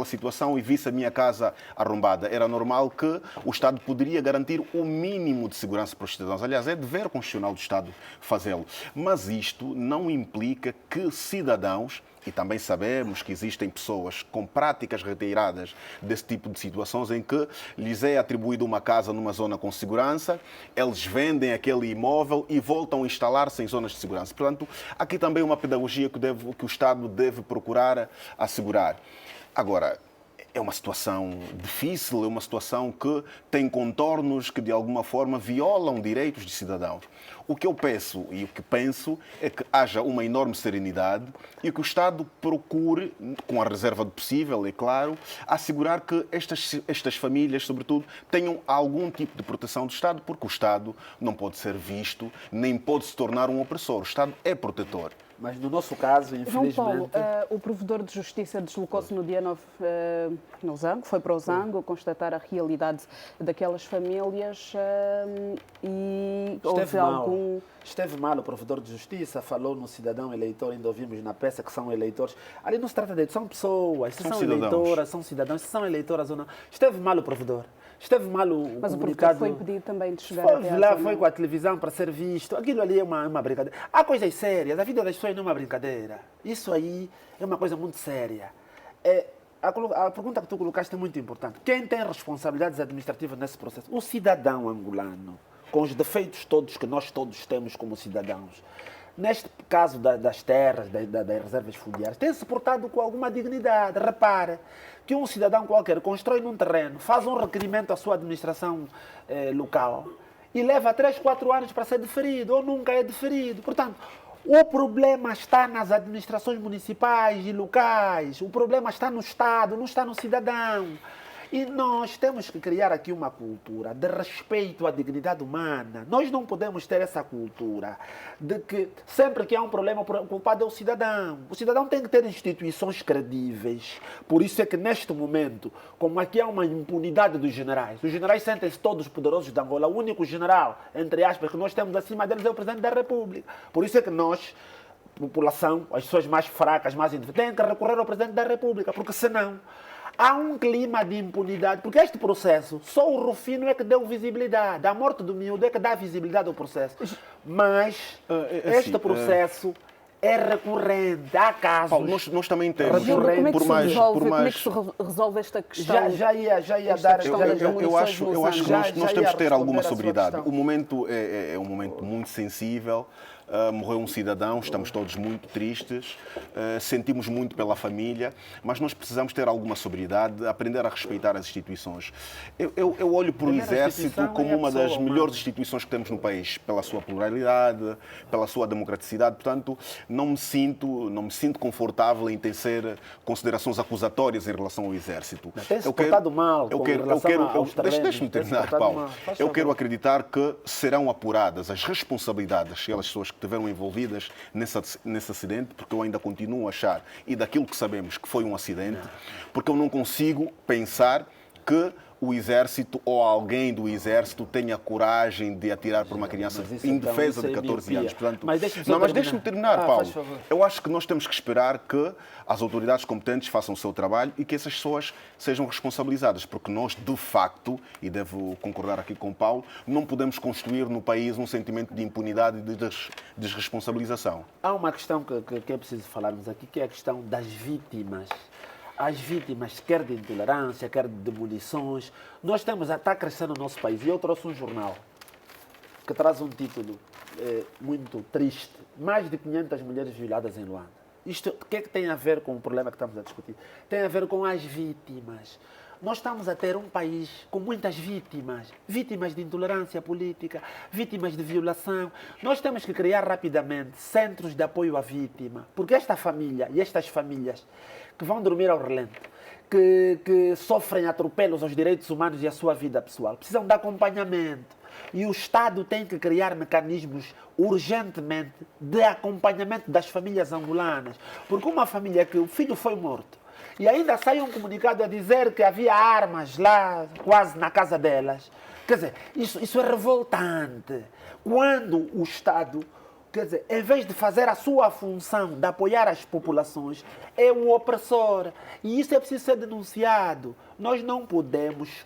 situação e visse a minha casa arrombada. Era normal que o Estado poderia garantir o mínimo de segurança para os cidadãos. Aliás, é dever constitucional do Estado fazê-lo. Mas isto não implica que cidadãos, e também sabemos que existem pessoas com práticas reiteradas desse tipo de situações em que lhes é atribuída uma casa numa zona com segurança, eles vendem aquele imóvel e voltam a instalar-se em zonas de segurança. Portanto, aqui também uma pedagogia que o Estado deve procurar assegurar. Agora, é uma situação difícil, é uma situação que tem contornos que, de alguma forma, violam direitos de cidadãos. O que eu peço e o que penso é que haja uma enorme serenidade e que o Estado procure, com a reserva do possível, é claro, assegurar que estas famílias, sobretudo, tenham algum tipo de proteção do Estado, porque o Estado não pode ser visto, nem pode se tornar um opressor. O Estado é protetor. Mas no nosso caso, infelizmente... João Paulo, o provedor de Justiça deslocou-se no dia 9 no Zango, foi para o Zango constatar a realidade daquelas famílias e houve algum... Esteve mal o provedor de Justiça, falou no cidadão eleitor, ainda ouvimos na peça que são eleitores. Ali não se trata de... São pessoas, se são eleitoras, são cidadãos, se são eleitoras ou não. Esteve mal o provedor. Esteve mal o Mas comunicado. O provedor foi impedido também de chegar até lá, foi com a televisão para ser visto. Aquilo ali é uma brincadeira. Há coisas sérias. A vida das pessoas não é uma brincadeira. Isso aí é uma coisa muito séria. A pergunta que tu colocaste é muito importante. Quem tem responsabilidades administrativas nesse processo? O cidadão angolano, com os defeitos todos que nós todos temos como cidadãos. Neste caso das terras, das reservas fundiárias, tem se portado com alguma dignidade. Repare que um cidadão qualquer constrói num terreno, faz um requerimento à sua administração local e leva 3, 4 anos para ser deferido, ou nunca é deferido. Portanto, o problema está nas administrações municipais e locais, o problema está no Estado, não está no cidadão. E nós temos que criar aqui uma cultura de respeito à dignidade humana. Nós não podemos ter essa cultura de que sempre que há um problema, o culpado é o cidadão. O cidadão tem que ter instituições credíveis. Por isso é que neste momento, como aqui há uma impunidade dos generais, os generais sentem-se todos poderosos de Angola. O único general, entre aspas, que nós temos acima deles é o Presidente da República. Por isso é que nós população, as pessoas mais fracas, mais indefesas, têm que recorrer ao Presidente da República, porque senão há um clima de impunidade, porque este processo, só o Rufino é que deu visibilidade, a morte do miúdo é que dá visibilidade ao processo, mas este processo é recorrente, há casos. Paulo, nós também temos. Como é que se resolve esta questão? Já ia dar. Eu acho que nós temos que ter alguma sobriedade. O momento é um momento muito sensível. Morreu um cidadão, estamos todos muito tristes, sentimos muito pela família, mas nós precisamos ter alguma sobriedade, aprender a respeitar as instituições. Eu olho para o Exército como uma das melhores instituições que temos no país, pela sua pluralidade, pela sua democraticidade. Portanto, não me sinto confortável em tecer considerações acusatórias em relação ao Exército. Tem-se portado mal com relação aos terrenos. Deixa-me terminar, Paulo. Eu quero acreditar que serão apuradas as responsabilidades pelas pessoas que estiveram envolvidas nesse acidente, porque eu ainda continuo a achar, e daquilo que sabemos que foi um acidente, porque eu não consigo pensar que o Exército ou alguém do Exército tenha coragem de atirar por uma criança indefesa de 14 anos. Portanto, mas deixe-me terminar, Paulo. Eu acho que nós temos que esperar que as autoridades competentes façam o seu trabalho e que essas pessoas sejam responsabilizadas, porque nós, de facto, e devo concordar aqui com o Paulo, não podemos construir no país um sentimento de impunidade e de desresponsabilização. Há uma questão que é preciso falarmos aqui, que é a questão das vítimas. As vítimas, quer de intolerância, quer de demolições. Nós temos, está crescendo no nosso país. E eu trouxe um jornal que traz um título muito triste. Mais de 500 mulheres violadas em Luanda. Isto, o que é que tem a ver com o problema que estamos a discutir? Tem a ver com as vítimas. Nós estamos a ter um país com muitas vítimas. Vítimas de intolerância política, vítimas de violação. Nós temos que criar rapidamente centros de apoio à vítima. Porque esta família e estas famílias que vão dormir ao relento, que sofrem atropelos aos direitos humanos e à sua vida pessoal, precisam de acompanhamento. E o Estado tem que criar mecanismos urgentemente de acompanhamento das famílias angolanas. Porque uma família que o filho foi morto e ainda sai um comunicado a dizer que havia armas lá, quase na casa delas. Quer dizer, isso é revoltante. Quando o Estado, quer dizer, em vez de fazer a sua função de apoiar as populações, é o opressor. E isso é preciso ser denunciado. Nós não podemos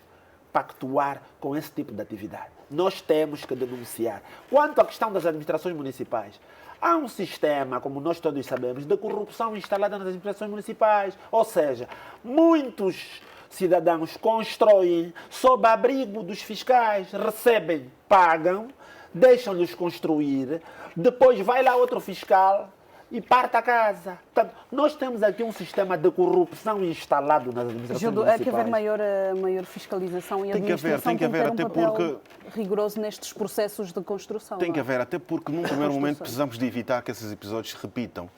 pactuar com esse tipo de atividade. Nós temos que denunciar. Quanto à questão das administrações municipais, há um sistema, como nós todos sabemos, de corrupção instalada nas administrações municipais. Ou seja, muitos cidadãos constroem sob abrigo dos fiscais, recebem, pagam, deixam-nos construir, depois vai lá outro fiscal e parte a casa. Portanto, nós temos aqui um sistema de corrupção instalado nas administrações municipais. Há que haver maior fiscalização e a administração tem que haver, até porque rigoroso nestes processos de construção. Tem que haver, até porque num primeiro momento precisamos de evitar que esses episódios se repitam.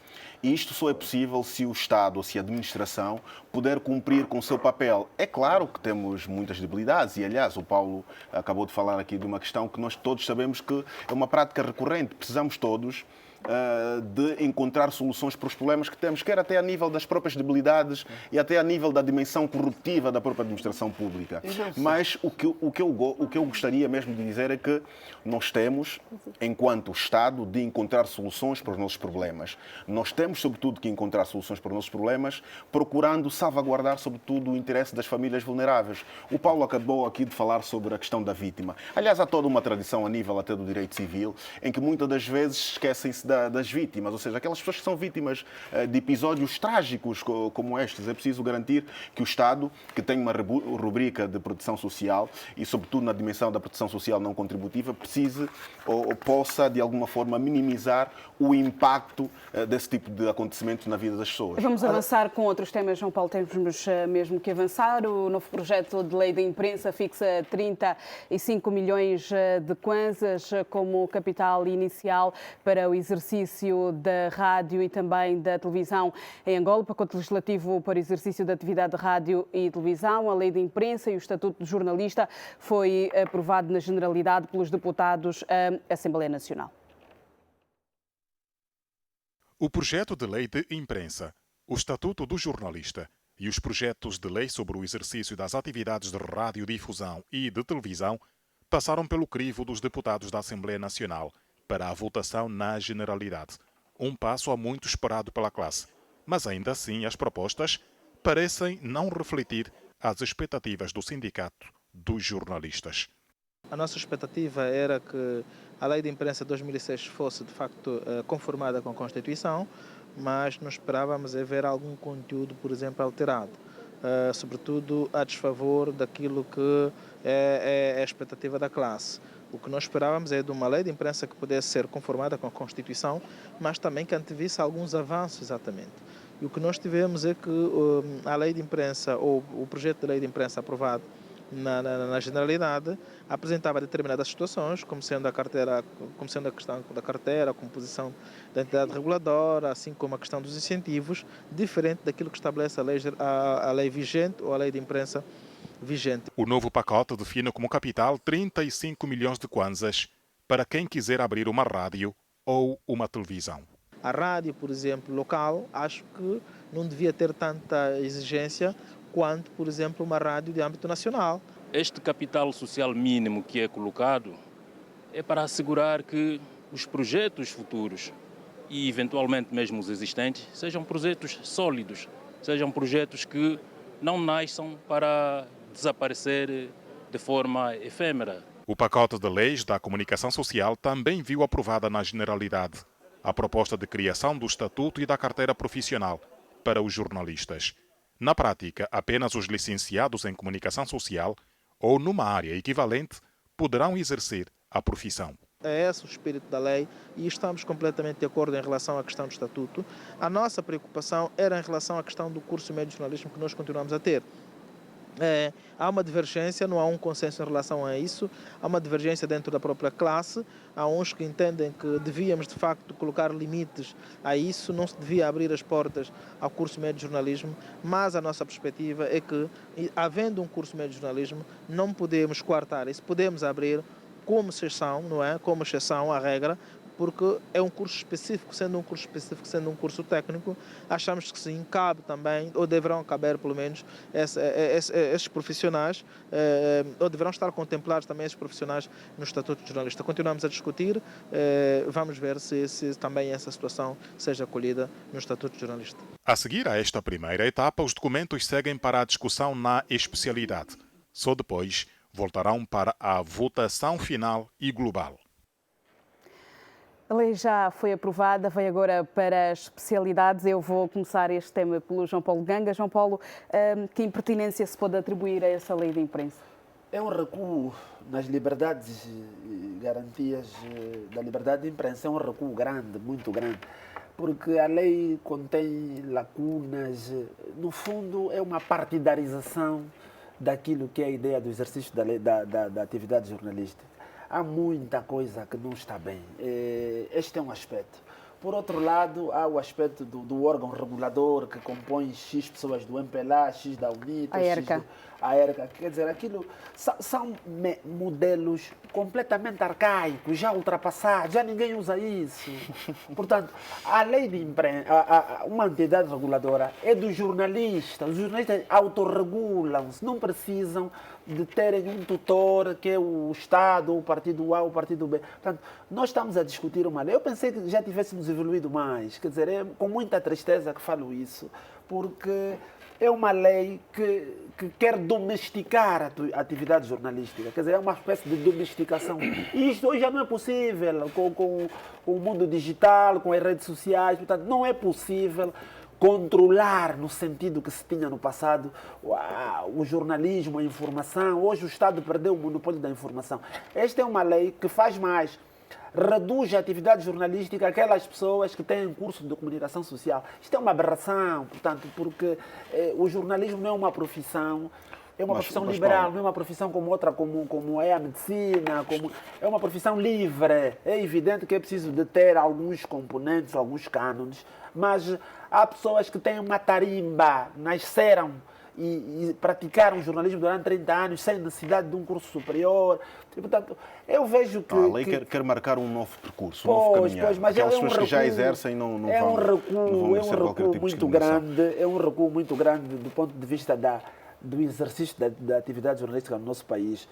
E isto só é possível se o Estado ou se a administração puder cumprir com o seu papel. É claro que temos muitas debilidades e, aliás, o Paulo acabou de falar aqui de uma questão que nós todos sabemos que é uma prática recorrente. Precisamos todos de encontrar soluções para os problemas que temos, quer até a nível das próprias debilidades e até a nível da dimensão corruptiva da própria administração pública. Mas o que eu gostaria mesmo de dizer é que nós temos, enquanto Estado, de encontrar soluções para os nossos problemas. Nós temos, sobretudo, que encontrar soluções para os nossos problemas, procurando salvaguardar, sobretudo, o interesse das famílias vulneráveis. O Paulo acabou aqui de falar sobre a questão da vítima. Aliás, há toda uma tradição a nível até do direito civil, em que muitas das vezes esquecem-se das vítimas, ou seja, aquelas pessoas que são vítimas de episódios trágicos como estes. É preciso garantir que o Estado, que tem uma rubrica de proteção social e, sobretudo, na dimensão da proteção social não contributiva, precise ou possa, de alguma forma, minimizar o impacto desse tipo de acontecimentos na vida das pessoas. Vamos avançar com outros temas, João Paulo, temos mesmo que avançar. O novo projeto de lei da imprensa fixa 35 milhões de kwanzas como capital inicial para o exercício da rádio e também da televisão em Angola. O pacote legislativo para o exercício da atividade de rádio e televisão, a lei da imprensa e o estatuto de jornalista foi aprovado na generalidade pelos deputados da Assembleia Nacional. O projeto de lei de imprensa, o estatuto do jornalista e os projetos de lei sobre o exercício das atividades de radiodifusão e de televisão passaram pelo crivo dos deputados da Assembleia Nacional para a votação na generalidade. um passo há muito esperado pela classe. Mas ainda assim, as propostas parecem não refletir as expectativas do Sindicato dos Jornalistas. A nossa expectativa era que a Lei de Imprensa 2006 fosse, de facto, conformada com a Constituição, mas não esperávamos ver algum conteúdo, por exemplo, alterado, sobretudo a desfavor daquilo que é a expectativa da classe. O que nós esperávamos é de uma lei de imprensa que pudesse ser conformada com a Constituição, mas também que antevisse alguns avanços, exatamente. E o que nós tivemos é que a lei de imprensa, ou o projeto de lei de imprensa aprovado na generalidade, apresentava determinadas situações, como sendo a questão da carteira, a composição da entidade reguladora, assim como a questão dos incentivos, diferente daquilo que estabelece a lei vigente ou a lei de imprensa vigente. O novo pacote define como capital 35 milhões de kwanzas para quem quiser abrir uma rádio ou uma televisão. A rádio, por exemplo, local, acho que não devia ter tanta exigência quanto, por exemplo, uma rádio de âmbito nacional. Este capital social mínimo que é colocado é para assegurar que os projetos futuros e, eventualmente, mesmo os existentes, sejam projetos sólidos, sejam projetos que não nasçam para desaparecer de forma efêmera. O pacote de leis da comunicação social também viu aprovada na Generalidade a proposta de criação do Estatuto e da Carteira Profissional para os jornalistas. Na prática, apenas os licenciados em comunicação social ou numa área equivalente poderão exercer a profissão. É esse o espírito da lei e estamos completamente de acordo em relação à questão do Estatuto. A nossa preocupação era em relação à questão do curso médio de jornalismo que nós continuamos a ter. Há uma divergência, não há um consenso em relação a isso, há uma divergência dentro da própria classe, há uns que entendem que devíamos de facto colocar limites a isso, não se devia abrir as portas ao curso médio de jornalismo, mas a nossa perspectiva é que, havendo um curso médio de jornalismo, não podemos coartar isso, podemos abrir como exceção, não é? Como exceção à regra, porque é um curso específico, sendo um curso técnico, achamos que sim, cabe também, ou deverão caber pelo menos, esses profissionais, ou deverão estar contemplados também esses profissionais no Estatuto de Jornalista. Continuamos a discutir, vamos ver se também essa situação seja acolhida no Estatuto de Jornalista. A seguir a esta primeira etapa, os documentos seguem para a discussão na especialidade. Só depois voltarão para a votação final e global. A lei já foi aprovada, vai agora para as especialidades. Eu vou começar este tema pelo João Paulo Ganga. João Paulo, que impertinência se pode atribuir a essa lei de imprensa? É um recuo nas liberdades e garantias da liberdade de imprensa. É um recuo grande, muito grande, porque a lei contém lacunas. No fundo, é uma partidarização daquilo que é a ideia do exercício da atividade jornalística. Há muita coisa que não está bem. Este é um aspecto. Por outro lado, há o aspecto do órgão regulador que compõe X pessoas do MPLA, X da UNITA, a ERCA. Quer dizer, aquilo são modelos completamente arcaicos, já ultrapassados, já ninguém usa isso. Portanto, a lei de imprensa, uma entidade reguladora é do jornalista. Os jornalistas autorregulam-se, não precisam de terem um tutor que é o Estado, o partido A, o partido B. Portanto, nós estamos a discutir uma lei. Eu pensei que já tivéssemos evoluído mais. Quer dizer, é com muita tristeza que falo isso, porque é uma lei que quer domesticar a atividade jornalística. Quer dizer, é uma espécie de domesticação. E isto hoje já não é possível com o mundo digital, com as redes sociais. Portanto, não é possível controlar no sentido que se tinha no passado o jornalismo, a informação. Hoje o Estado perdeu o monopólio da informação. Esta é uma lei que faz mais. Reduz a atividade jornalística àquelas pessoas que têm curso de comunicação social. Isto é uma aberração, portanto, porque o jornalismo não é uma profissão, é uma profissão liberal, não é uma profissão como outra, como é a medicina, é uma profissão livre. É evidente que é preciso de ter alguns componentes, alguns cânones, mas há pessoas que têm uma tarimba, nasceram e praticaram jornalismo durante 30 anos sem necessidade de um curso superior. E, portanto, eu vejo que... A lei quer marcar um novo percurso, um novo caminhar. Mas aquelas pessoas que já exercem não vão merecer qualquer tipo de discriminação. É um recuo muito grande do ponto de vista do exercício da atividade jornalística no nosso país.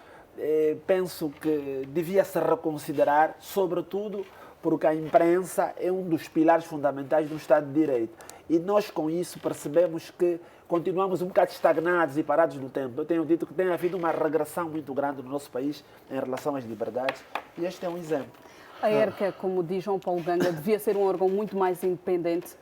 Penso que devia se reconsiderar, sobretudo porque a imprensa é um dos pilares fundamentais do Estado de Direito. E nós, com isso, percebemos que continuamos um bocado estagnados e parados no tempo. Eu tenho dito que tem havido uma regressão muito grande no nosso país em relação às liberdades, e este é um exemplo. A ERCA, como diz João Paulo Ganga, devia ser um órgão muito mais independente.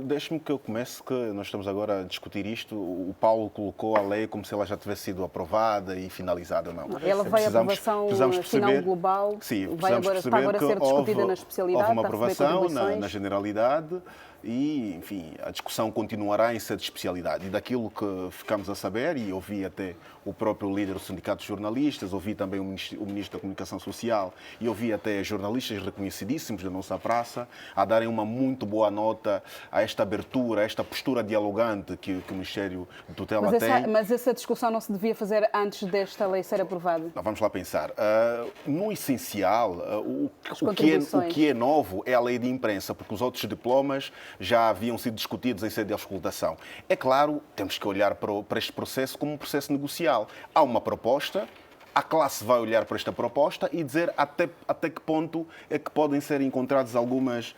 Deixe-me que eu comece, que nós estamos agora a discutir isto. O Paulo colocou a lei como se ela já tivesse sido aprovada e finalizada. Não. Ela vai à aprovação final global, sim, vai agora, está agora a ser discutida na especialidade. Houve uma aprovação na generalidade e, enfim, a discussão continuará em sede de especialidade. E daquilo que ficamos a saber, e ouvi até o próprio líder do Sindicato de Jornalistas, ouvi também o Ministro da Comunicação Social e ouvi até jornalistas reconhecidíssimos da nossa praça a darem uma muito boa nota a esta abertura, a esta postura dialogante que o Ministério de Tutela tem. Mas essa discussão não se devia fazer antes desta lei ser aprovada? Vamos lá pensar. No essencial, o que é novo é a lei de imprensa, porque os outros diplomas já haviam sido discutidos em sede de auscultação. É claro, temos que olhar para este processo como um processo negocial. Há uma proposta, a classe vai olhar para esta proposta e dizer até que ponto é que podem ser encontradas algumas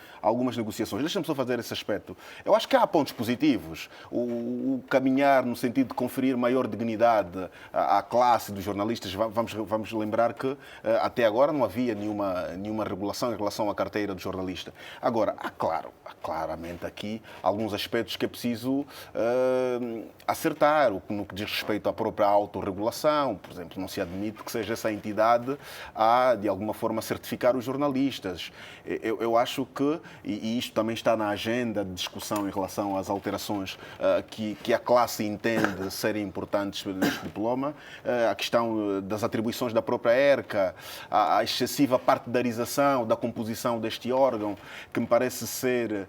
negociações. Deixa-me só fazer esse aspecto. Eu acho que há pontos positivos. O caminhar no sentido de conferir maior dignidade à classe dos jornalistas. Vamos lembrar que até agora não havia nenhuma regulação em relação à carteira do jornalista. Agora, há claramente aqui alguns aspectos que é preciso acertar, no que diz respeito à própria autorregulação. Por exemplo, não se admite que seja essa entidade a, de alguma forma, certificar os jornalistas. Eu acho que, e isto também está na agenda de discussão em relação às alterações que a classe entende serem importantes neste diploma, a questão das atribuições da própria ERCA, a excessiva partidarização da composição deste órgão, que me parece ser,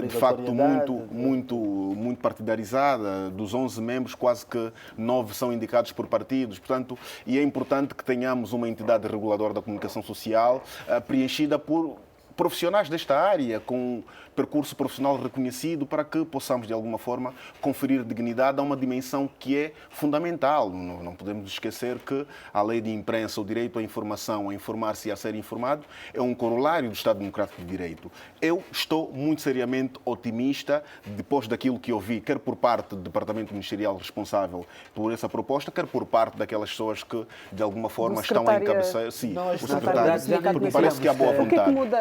de facto, muito partidarizada. Dos 11 membros, quase que 9 são indicados por partidos. Portanto, e é importante que tenhamos uma entidade reguladora da comunicação social preenchida por profissionais desta área, com percurso profissional reconhecido, para que possamos, de alguma forma, conferir dignidade a uma dimensão que é fundamental. Não podemos esquecer que a lei de imprensa, o direito à informação, a informar-se e a ser informado, é um corolário do Estado Democrático de Direito. Eu estou muito seriamente otimista, depois daquilo que ouvi, quer por parte do Departamento Ministerial responsável por essa proposta, quer por parte daquelas pessoas que, de alguma forma, estão a encabeçar. Sim, o secretário, porque me parece que há boa vontade. O que é que muda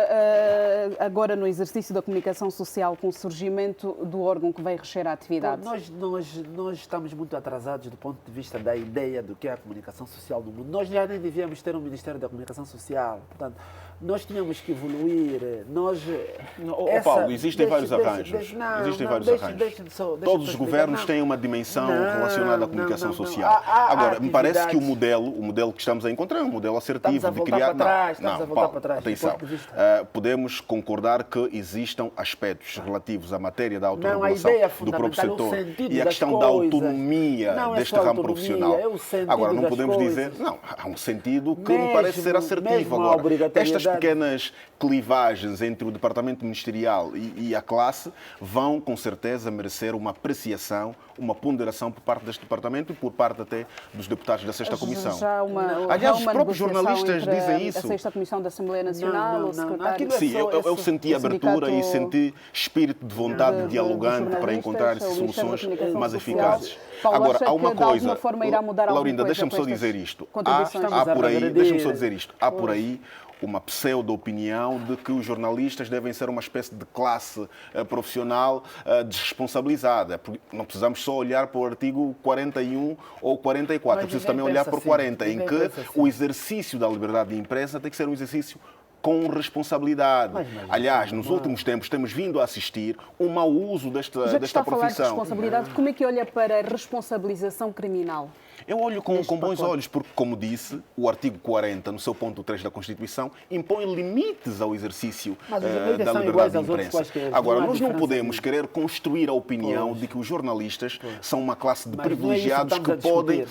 agora no exercício da comunicação social com o surgimento do órgão que vai reger a atividade? Nós estamos muito atrasados do ponto de vista da ideia do que é a comunicação social no mundo. Nós já nem devíamos ter um Ministério da Comunicação Social. Portanto, nós tínhamos que evoluir. Paulo, existem vários arranjos. Todos os governos têm uma dimensão relacionada à comunicação social. Agora, me parece que o modelo que estamos a encontrar é um modelo assertivo de criar. Atenção. Podemos concordar que existam aspectos relativos à matéria da autorregulação do próprio setor e a questão da autonomia deste ramo profissional. Agora, não podemos dizer. Não, há um sentido que me parece ser assertivo. Agora, estas pequenas clivagens entre o departamento ministerial e a classe vão, com certeza, merecer uma apreciação, uma ponderação por parte deste departamento e por parte até dos deputados da Sexta Comissão. Aliás, os próprios jornalistas dizem isso. A Sexta Comissão da Assembleia Nacional, o secretário... Sim, eu senti abertura e senti espírito de vontade dialogante para encontrar soluções mais eficazes. Agora, há uma coisa, Laurinda, deixa-me só dizer isto. Há por aí uma pseudo-opinião de que os jornalistas devem ser uma espécie de classe profissional desresponsabilizada. Não precisamos só olhar para o artigo 41 ou 44, é preciso também olhar para o 40, em que o exercício da liberdade de imprensa tem que ser um exercício com responsabilidade. Aliás, nos últimos tempos temos vindo a assistir um mau uso desta profissão. Já que está a falar de responsabilidade, como é que olha para a responsabilização criminal? Eu olho com bons olhos, porque, como disse, o artigo 40, no seu ponto 3 da Constituição, impõe limites ao exercício da liberdade de imprensa. Agora, nós não podemos querer construir a opinião de que os jornalistas são uma classe de privilegiados que podem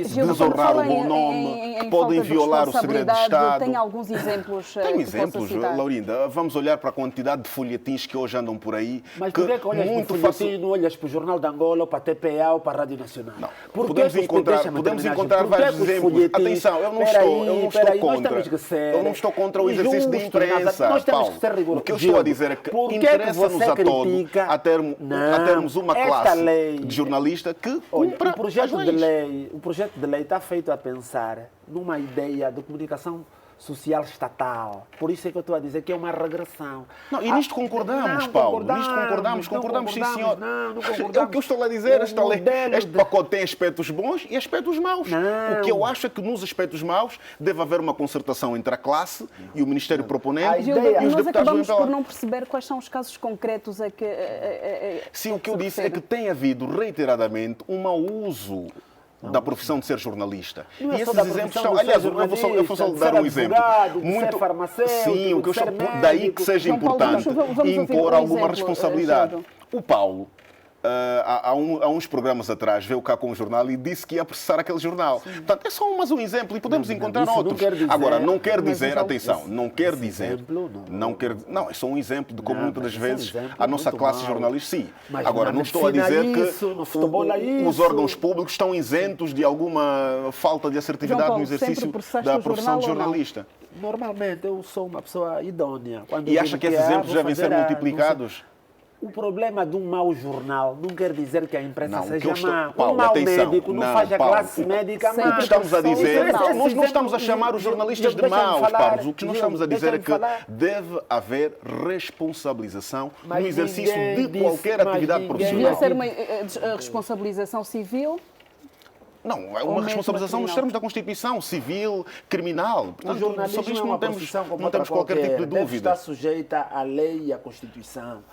desonrar o bom nome, que podem violar o segredo de Estado. Tem alguns exemplos? Tem exemplos, Laurinda. Vamos olhar para a quantidade de folhetins que hoje andam por aí. Mas por que olhas para o folhetim e não olhas para o Jornal de Angola, ou para a TPA ou para a Rádio Nacional? Não. Podemos encontrar encontrar vários exemplos. Atenção, eu não estou contra o exercício de imprensa. Nós temos que ser rigorosos. O que eu estou a dizer é que interessa-nos a todos a termos uma classe de jornalista que cumpra o projeto de lei está feito a pensar numa ideia de comunicação social estatal. Por isso é que eu estou a dizer que é uma regressão. Não, e nisto concordamos, Paulo. Nisto concordamos, sim, senhor. Não concordamos. É o que eu estou a dizer. Este pacote tem aspectos bons e aspectos maus. O que eu acho é que nos aspectos maus deve haver uma concertação entre a classe e o Ministério proponente e os deputados do MPLA. Nós acabamos por não perceber quais são os casos concretos a que... Sim, o que eu disse é que tem havido reiteradamente um mau uso da profissão de ser jornalista. Não é e esses exemplos são, aliás, eu vou só dar um exemplo. Muito farmacêutico, sim, o que eu estou, daí que seja importante impor alguma responsabilidade. O Paulo, há uns programas atrás, veio cá com um jornal e disse que ia processar aquele jornal. Sim. Portanto, é só mais um exemplo e podemos encontrar outros. Agora, não quer dizer, atenção, não quer dizer, não, é só um exemplo de como muitas das vezes a nossa classe jornalista, sim. Agora, não estou a dizer que os órgãos públicos estão isentos de alguma falta de assertividade no exercício da profissão de jornalista. Normalmente, eu sou uma pessoa idônea. E acha que esses exemplos devem ser multiplicados? O problema de um mau jornal não quer dizer que a imprensa seja má. Paulo, um mau atenção, médico não faz a classe médica má. O que estamos a dizer, nós não estamos a chamar os jornalistas de maus, Paulo. O que nós estamos a dizer é que deve haver responsabilização no exercício de qualquer atividade profissional. Devia ser uma responsabilização civil? Não, é uma responsabilização nos termos da Constituição, civil, criminal. Portanto, o jornalismo sobre isto não temos qualquer tipo de dúvida. Deve estar sujeita à lei e à Constituição.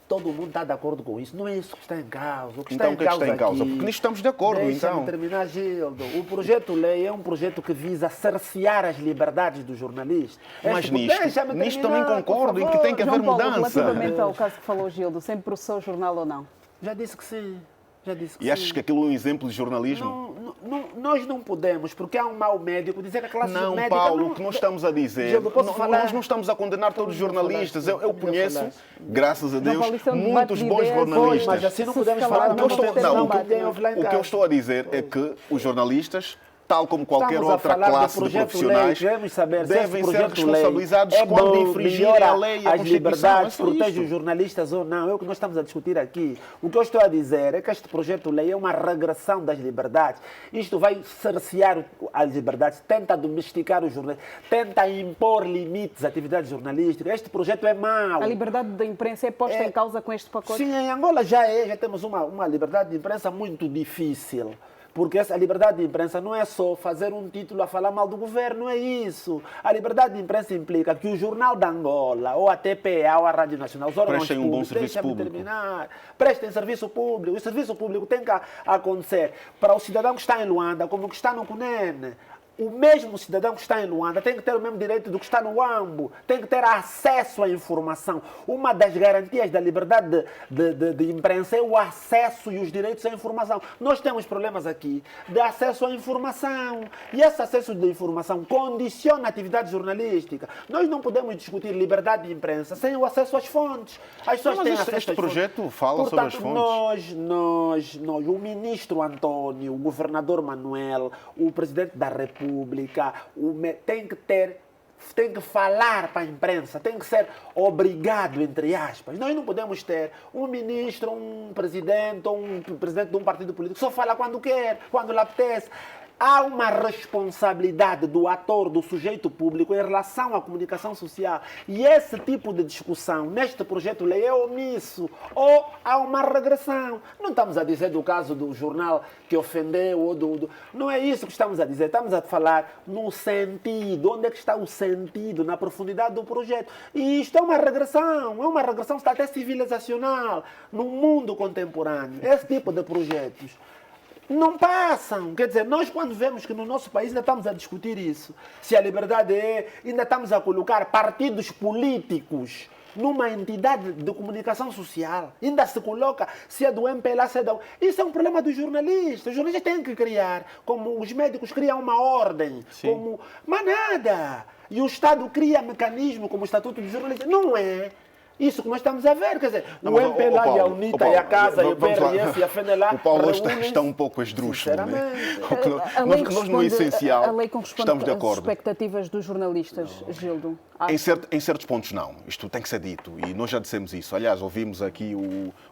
Todo mundo está de acordo com isso. Não é isso que está em causa. O que está em causa? Porque nisto estamos de acordo, Deixa-me terminar, Gildo. O projeto de lei é um projeto que visa cercear as liberdades do jornalista. Mas nisto também concordo em que tem que haver mudança. Relativamente ao caso que falou Gildo, sempre processou o jornal ou não? Já disse que sim. E achas que aquilo é um exemplo de jornalismo? Nós não podemos, porque há um mau médico dizer que a classe médica... Não, Paulo, o que nós estamos a dizer... Nós não estamos a condenar todos os jornalistas. Eu conheço, graças a Deus, muitos bons jornalistas. Mas assim não podemos falar... O que eu estou a dizer é que os jornalistas, tal como qualquer outra classe de profissionais, devem ser responsabilizados quando infringirem a lei e a Constituição. As liberdades protege os jornalistas ou não, é o que nós estamos a discutir aqui. O que eu estou a dizer é que este projeto de lei é uma regressão das liberdades. Isto vai cercear as liberdades, tenta domesticar os jornalistas, tenta impor limites às atividades jornalísticas. Este projeto é mau. A liberdade da imprensa é posta em causa com este pacote? Sim, em Angola já temos uma liberdade de imprensa muito difícil. Porque essa liberdade de imprensa não é só fazer um título a falar mal do governo, não é isso. A liberdade de imprensa implica que o Jornal da Angola, ou a TPA, ou a Rádio Nacional, os órgãos prestem um bom serviço público. Prestem serviço público. O serviço público tem que acontecer para o cidadão que está em Luanda, como o que está no Cunene. O mesmo cidadão que está em Luanda tem que ter o mesmo direito do que está no Uambo, tem que ter acesso à informação. Uma das garantias da liberdade de imprensa é o acesso e os direitos à informação. Nós temos problemas aqui de acesso à informação. E esse acesso à informação condiciona a atividade jornalística. Nós não podemos discutir liberdade de imprensa sem o acesso às fontes. As pessoas têm acesso este projeto fala sobre as fontes. O ministro António, o governador Manuel, o presidente da República, tem que falar para a imprensa, tem que ser obrigado, entre aspas. Nós não podemos ter um ministro, um presidente de um partido político que só fala quando quer, quando lhe apetece. Há uma responsabilidade do ator, do sujeito público em relação à comunicação social. E esse tipo de discussão neste projeto de lei é omisso. Ou há uma regressão. Não estamos a dizer do caso do jornal que ofendeu ou Não é isso que estamos a dizer. Estamos a falar no sentido. Onde é que está o sentido, na profundidade do projeto? E isto é uma regressão até civilizacional no mundo contemporâneo. Esse tipo de projetos não passam. Quer dizer, nós quando vemos que no nosso país ainda estamos a discutir isso, se a liberdade ainda estamos a colocar partidos políticos numa entidade de comunicação social, ainda se coloca se é do MPLA, se é da... Isso é um problema dos jornalistas. Os jornalistas têm que criar, como os médicos criam uma ordem, mas nada. E o Estado cria mecanismo como o Estatuto dos Jornalistas. Não é. Isso que nós estamos a ver, quer dizer, Não, o mas, MPLA e a UNITA e a Casa e o vamos lá. PRS e a FNLA O Paulo reúnem-se, está um pouco esdrúxulo, né? A lei Nós, no corresponde- essencial, a lei corresponde estamos de às acordo. expectativas dos jornalistas, Gildo? Em certos pontos não, isto tem que ser dito e nós já dissemos isso. Aliás, ouvimos aqui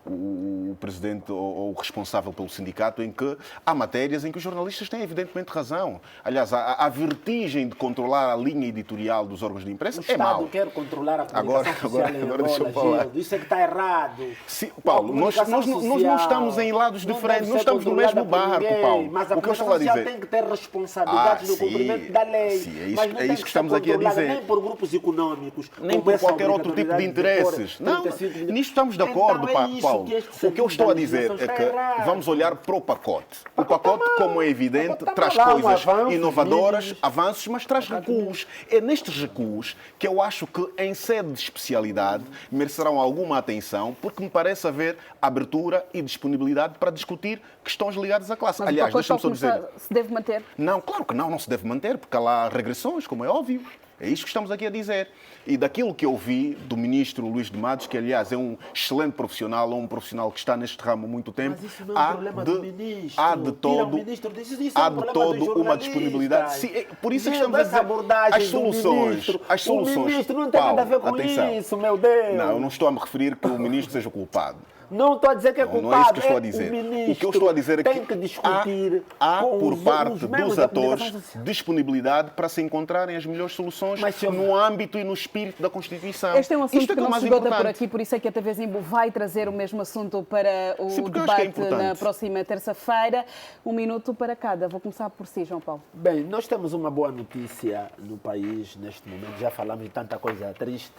o presidente ou o responsável pelo sindicato em que há matérias em que os jornalistas têm evidentemente razão. Aliás, a vertigem de controlar a linha editorial dos órgãos de imprensa O é mau. Estado quer controlar a comunicação social em agora deixa eu Angola, falar. Gildo. Isso é que está errado. Sim, Paulo, nós não estamos em lados diferentes, nós estamos no mesmo barco, Paulo. Mas a O que eu estou comunicação a social dizer... tem que ter responsabilidades no cumprimento da lei. Sim, é Mas não tem isso que estamos ser aqui a controlada dizer. Nem por grupos económicos, Nem com por essa qualquer outro tipo de interesses. Não, nisto estamos de acordo, Paulo. O que eu estou a dizer é que vamos olhar para o pacote. O pacote, como é evidente, traz coisas inovadoras, avanços, mas traz recuos. É nestes recuos que eu acho que, em sede de especialidade, merecerão alguma atenção, porque me parece haver abertura e disponibilidade para discutir questões ligadas à classe. Mas Aliás, o pacote, deixa-me só dizer... se deve manter? Não, claro que não se deve manter, porque há lá regressões, como é óbvio. É isso que estamos aqui a dizer. E daquilo que eu vi do ministro Luís de Matos, que aliás é um excelente profissional, ou um profissional que está neste ramo há muito tempo, Mas isso não é um problema do ministro. há de todo, Tira o ministro disso, isso há é um de problema todo dos uma jornalistas. disponibilidade. Sim, por isso é que estamos a Essa dizer abordagem as soluções. O ministro não tem nada a ver com atenção. isso, meu Deus. Não, eu não estou a me referir que o ministro seja o culpado. Não estou a dizer que é culpado. Não é isso que eu estou a dizer. O que eu estou a dizer é que tem que discutir há com por parte os membros dos da atores comunicação social. disponibilidade para se encontrarem as melhores soluções no âmbito e no espírito da Constituição. Este é um assunto Isto é que o não mais se esgota por importante. aqui, por isso é que a TV Zimbo vai trazer o mesmo assunto para o Sim, porque eu acho que é debate importante. na próxima terça-feira. 1 minuto para cada. Vou começar por si, João Paulo. Bem, nós temos uma boa notícia no país neste momento. Já falamos de tanta coisa triste.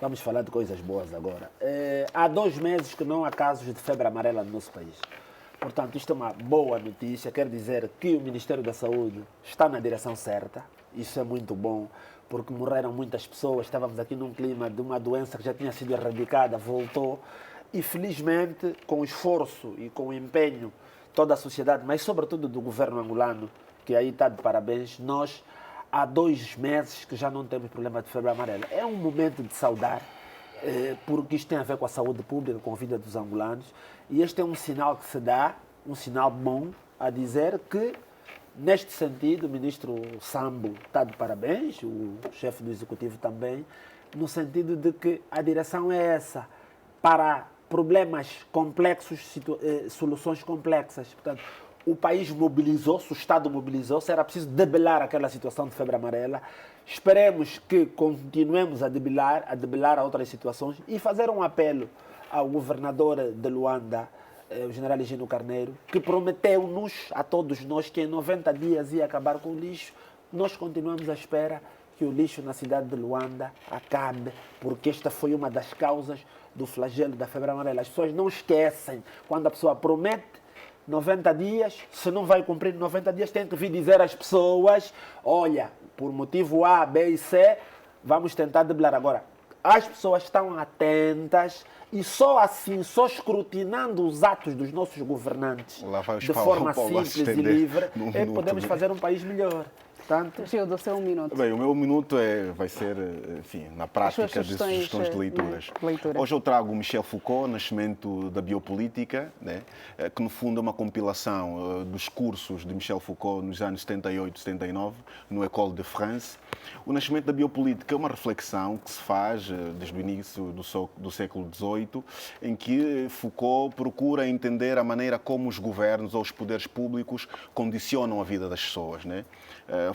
Vamos falar de coisas boas agora. Há 2 meses que não há casos de febre amarela no nosso país. Portanto, isto é uma boa notícia. Quer dizer que o Ministério da Saúde está na direção certa. Isso é muito bom, porque morreram muitas pessoas. Estávamos aqui num clima de uma doença que já tinha sido erradicada, voltou. E, felizmente, com o esforço e com o empenho toda a sociedade, mas sobretudo do governo angolano, que aí está de parabéns, nós há 2 meses que já não temos problema de febre amarela. É um momento de saudar, porque isto tem a ver com a saúde pública, com a vida dos angolanos, e este é um sinal que se dá, um sinal bom, a dizer que, neste sentido, o ministro Sambo está de parabéns, o chefe do Executivo também, no sentido de que a direção é essa, para problemas complexos, soluções complexas. Portanto, o país mobilizou-se, o Estado mobilizou-se, era preciso debelar aquela situação de febre amarela. Esperemos que continuemos a debelar a outras situações e fazer um apelo ao governador de Luanda, o general Higino Carneiro, que prometeu-nos, a todos nós, que em 90 dias ia acabar com o lixo. Nós continuamos à espera que o lixo na cidade de Luanda acabe, porque esta foi uma das causas do flagelo da febre amarela. As pessoas não esquecem, quando a pessoa promete 90 dias, se não vai cumprir 90 dias, tem que vir dizer às pessoas, olha, por motivo A, B e C, vamos tentar debelar. Agora, as pessoas estão atentas e só assim, só escrutinando os atos dos nossos governantes de forma simples e livre, é que podemos fazer um país melhor. Gildo, o seu 1 minuto. Bem, o meu 1 minuto vai ser, enfim, na prática de sugestões de leituras. Hoje eu trago Michel Foucault, Nascimento da Biopolítica, né, que no fundo é uma compilação dos cursos de Michel Foucault nos anos 78 e 79, no École de France. O Nascimento da Biopolítica é uma reflexão que se faz desde o início do século XVIII, em que Foucault procura entender a maneira como os governos ou os poderes públicos condicionam a vida das pessoas, né?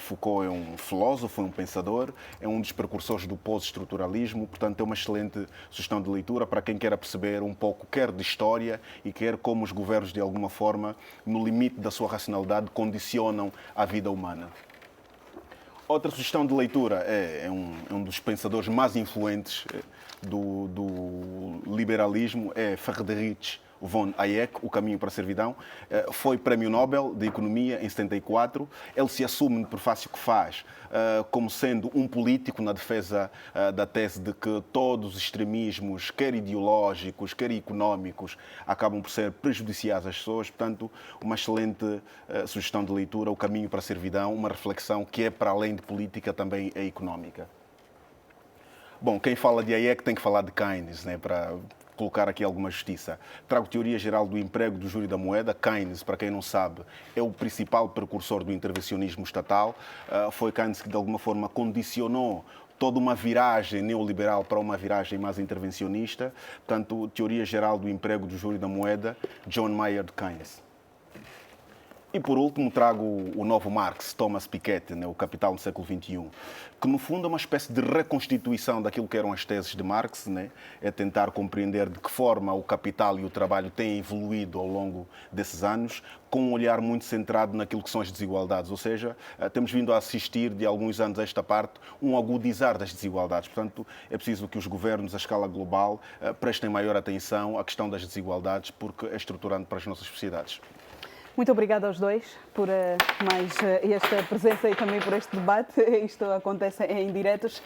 Foucault é um filósofo, é um pensador, é um dos precursores do pós-estruturalismo, portanto é uma excelente sugestão de leitura para quem queira perceber um pouco, quer de história e quer como os governos, de alguma forma, no limite da sua racionalidade, condicionam a vida humana. Outra sugestão de leitura é um dos pensadores mais influentes do liberalismo, é Friedrich von Hayek, O Caminho para a Servidão. Foi Prémio Nobel de Economia em 74. Ele se assume no prefácio que faz como sendo um político na defesa da tese de que todos os extremismos, quer ideológicos, quer económicos, acabam por ser prejudiciais às pessoas. Portanto, uma excelente sugestão de leitura, O Caminho para a Servidão, uma reflexão que é, para além de política, também é económica. Bom, quem fala de Hayek tem que falar de Keynes, né, para colocar aqui alguma justiça. Trago teoria geral do emprego do júri da moeda. Keynes, para quem não sabe, é o principal precursor do intervencionismo estatal. Foi Keynes que, de alguma forma, condicionou toda uma viragem neoliberal para uma viragem mais intervencionista. Portanto, teoria geral do emprego do júri da moeda, John Maynard Keynes. E, por último, trago o novo Marx, Thomas Piketty, né, o Capital no século XXI, que, no fundo, é uma espécie de reconstituição daquilo que eram as teses de Marx, né? É tentar compreender de que forma o capital e o trabalho têm evoluído ao longo desses anos, com um olhar muito centrado naquilo que são as desigualdades. Ou seja, temos vindo a assistir, de alguns anos a esta parte, um agudizar das desigualdades. Portanto, é preciso que os governos, à escala global, prestem maior atenção à questão das desigualdades, porque é estruturante para as nossas sociedades. Muito obrigada aos dois por mais esta presença e também por este debate. Isto acontece em diretos.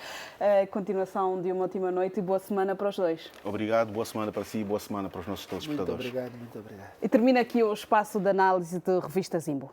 Continuação de uma ótima noite e boa semana para os dois. Obrigado, boa semana para si e boa semana para os nossos telespectadores. Muito obrigado. E termina aqui o espaço de análise de Revista Zimbo.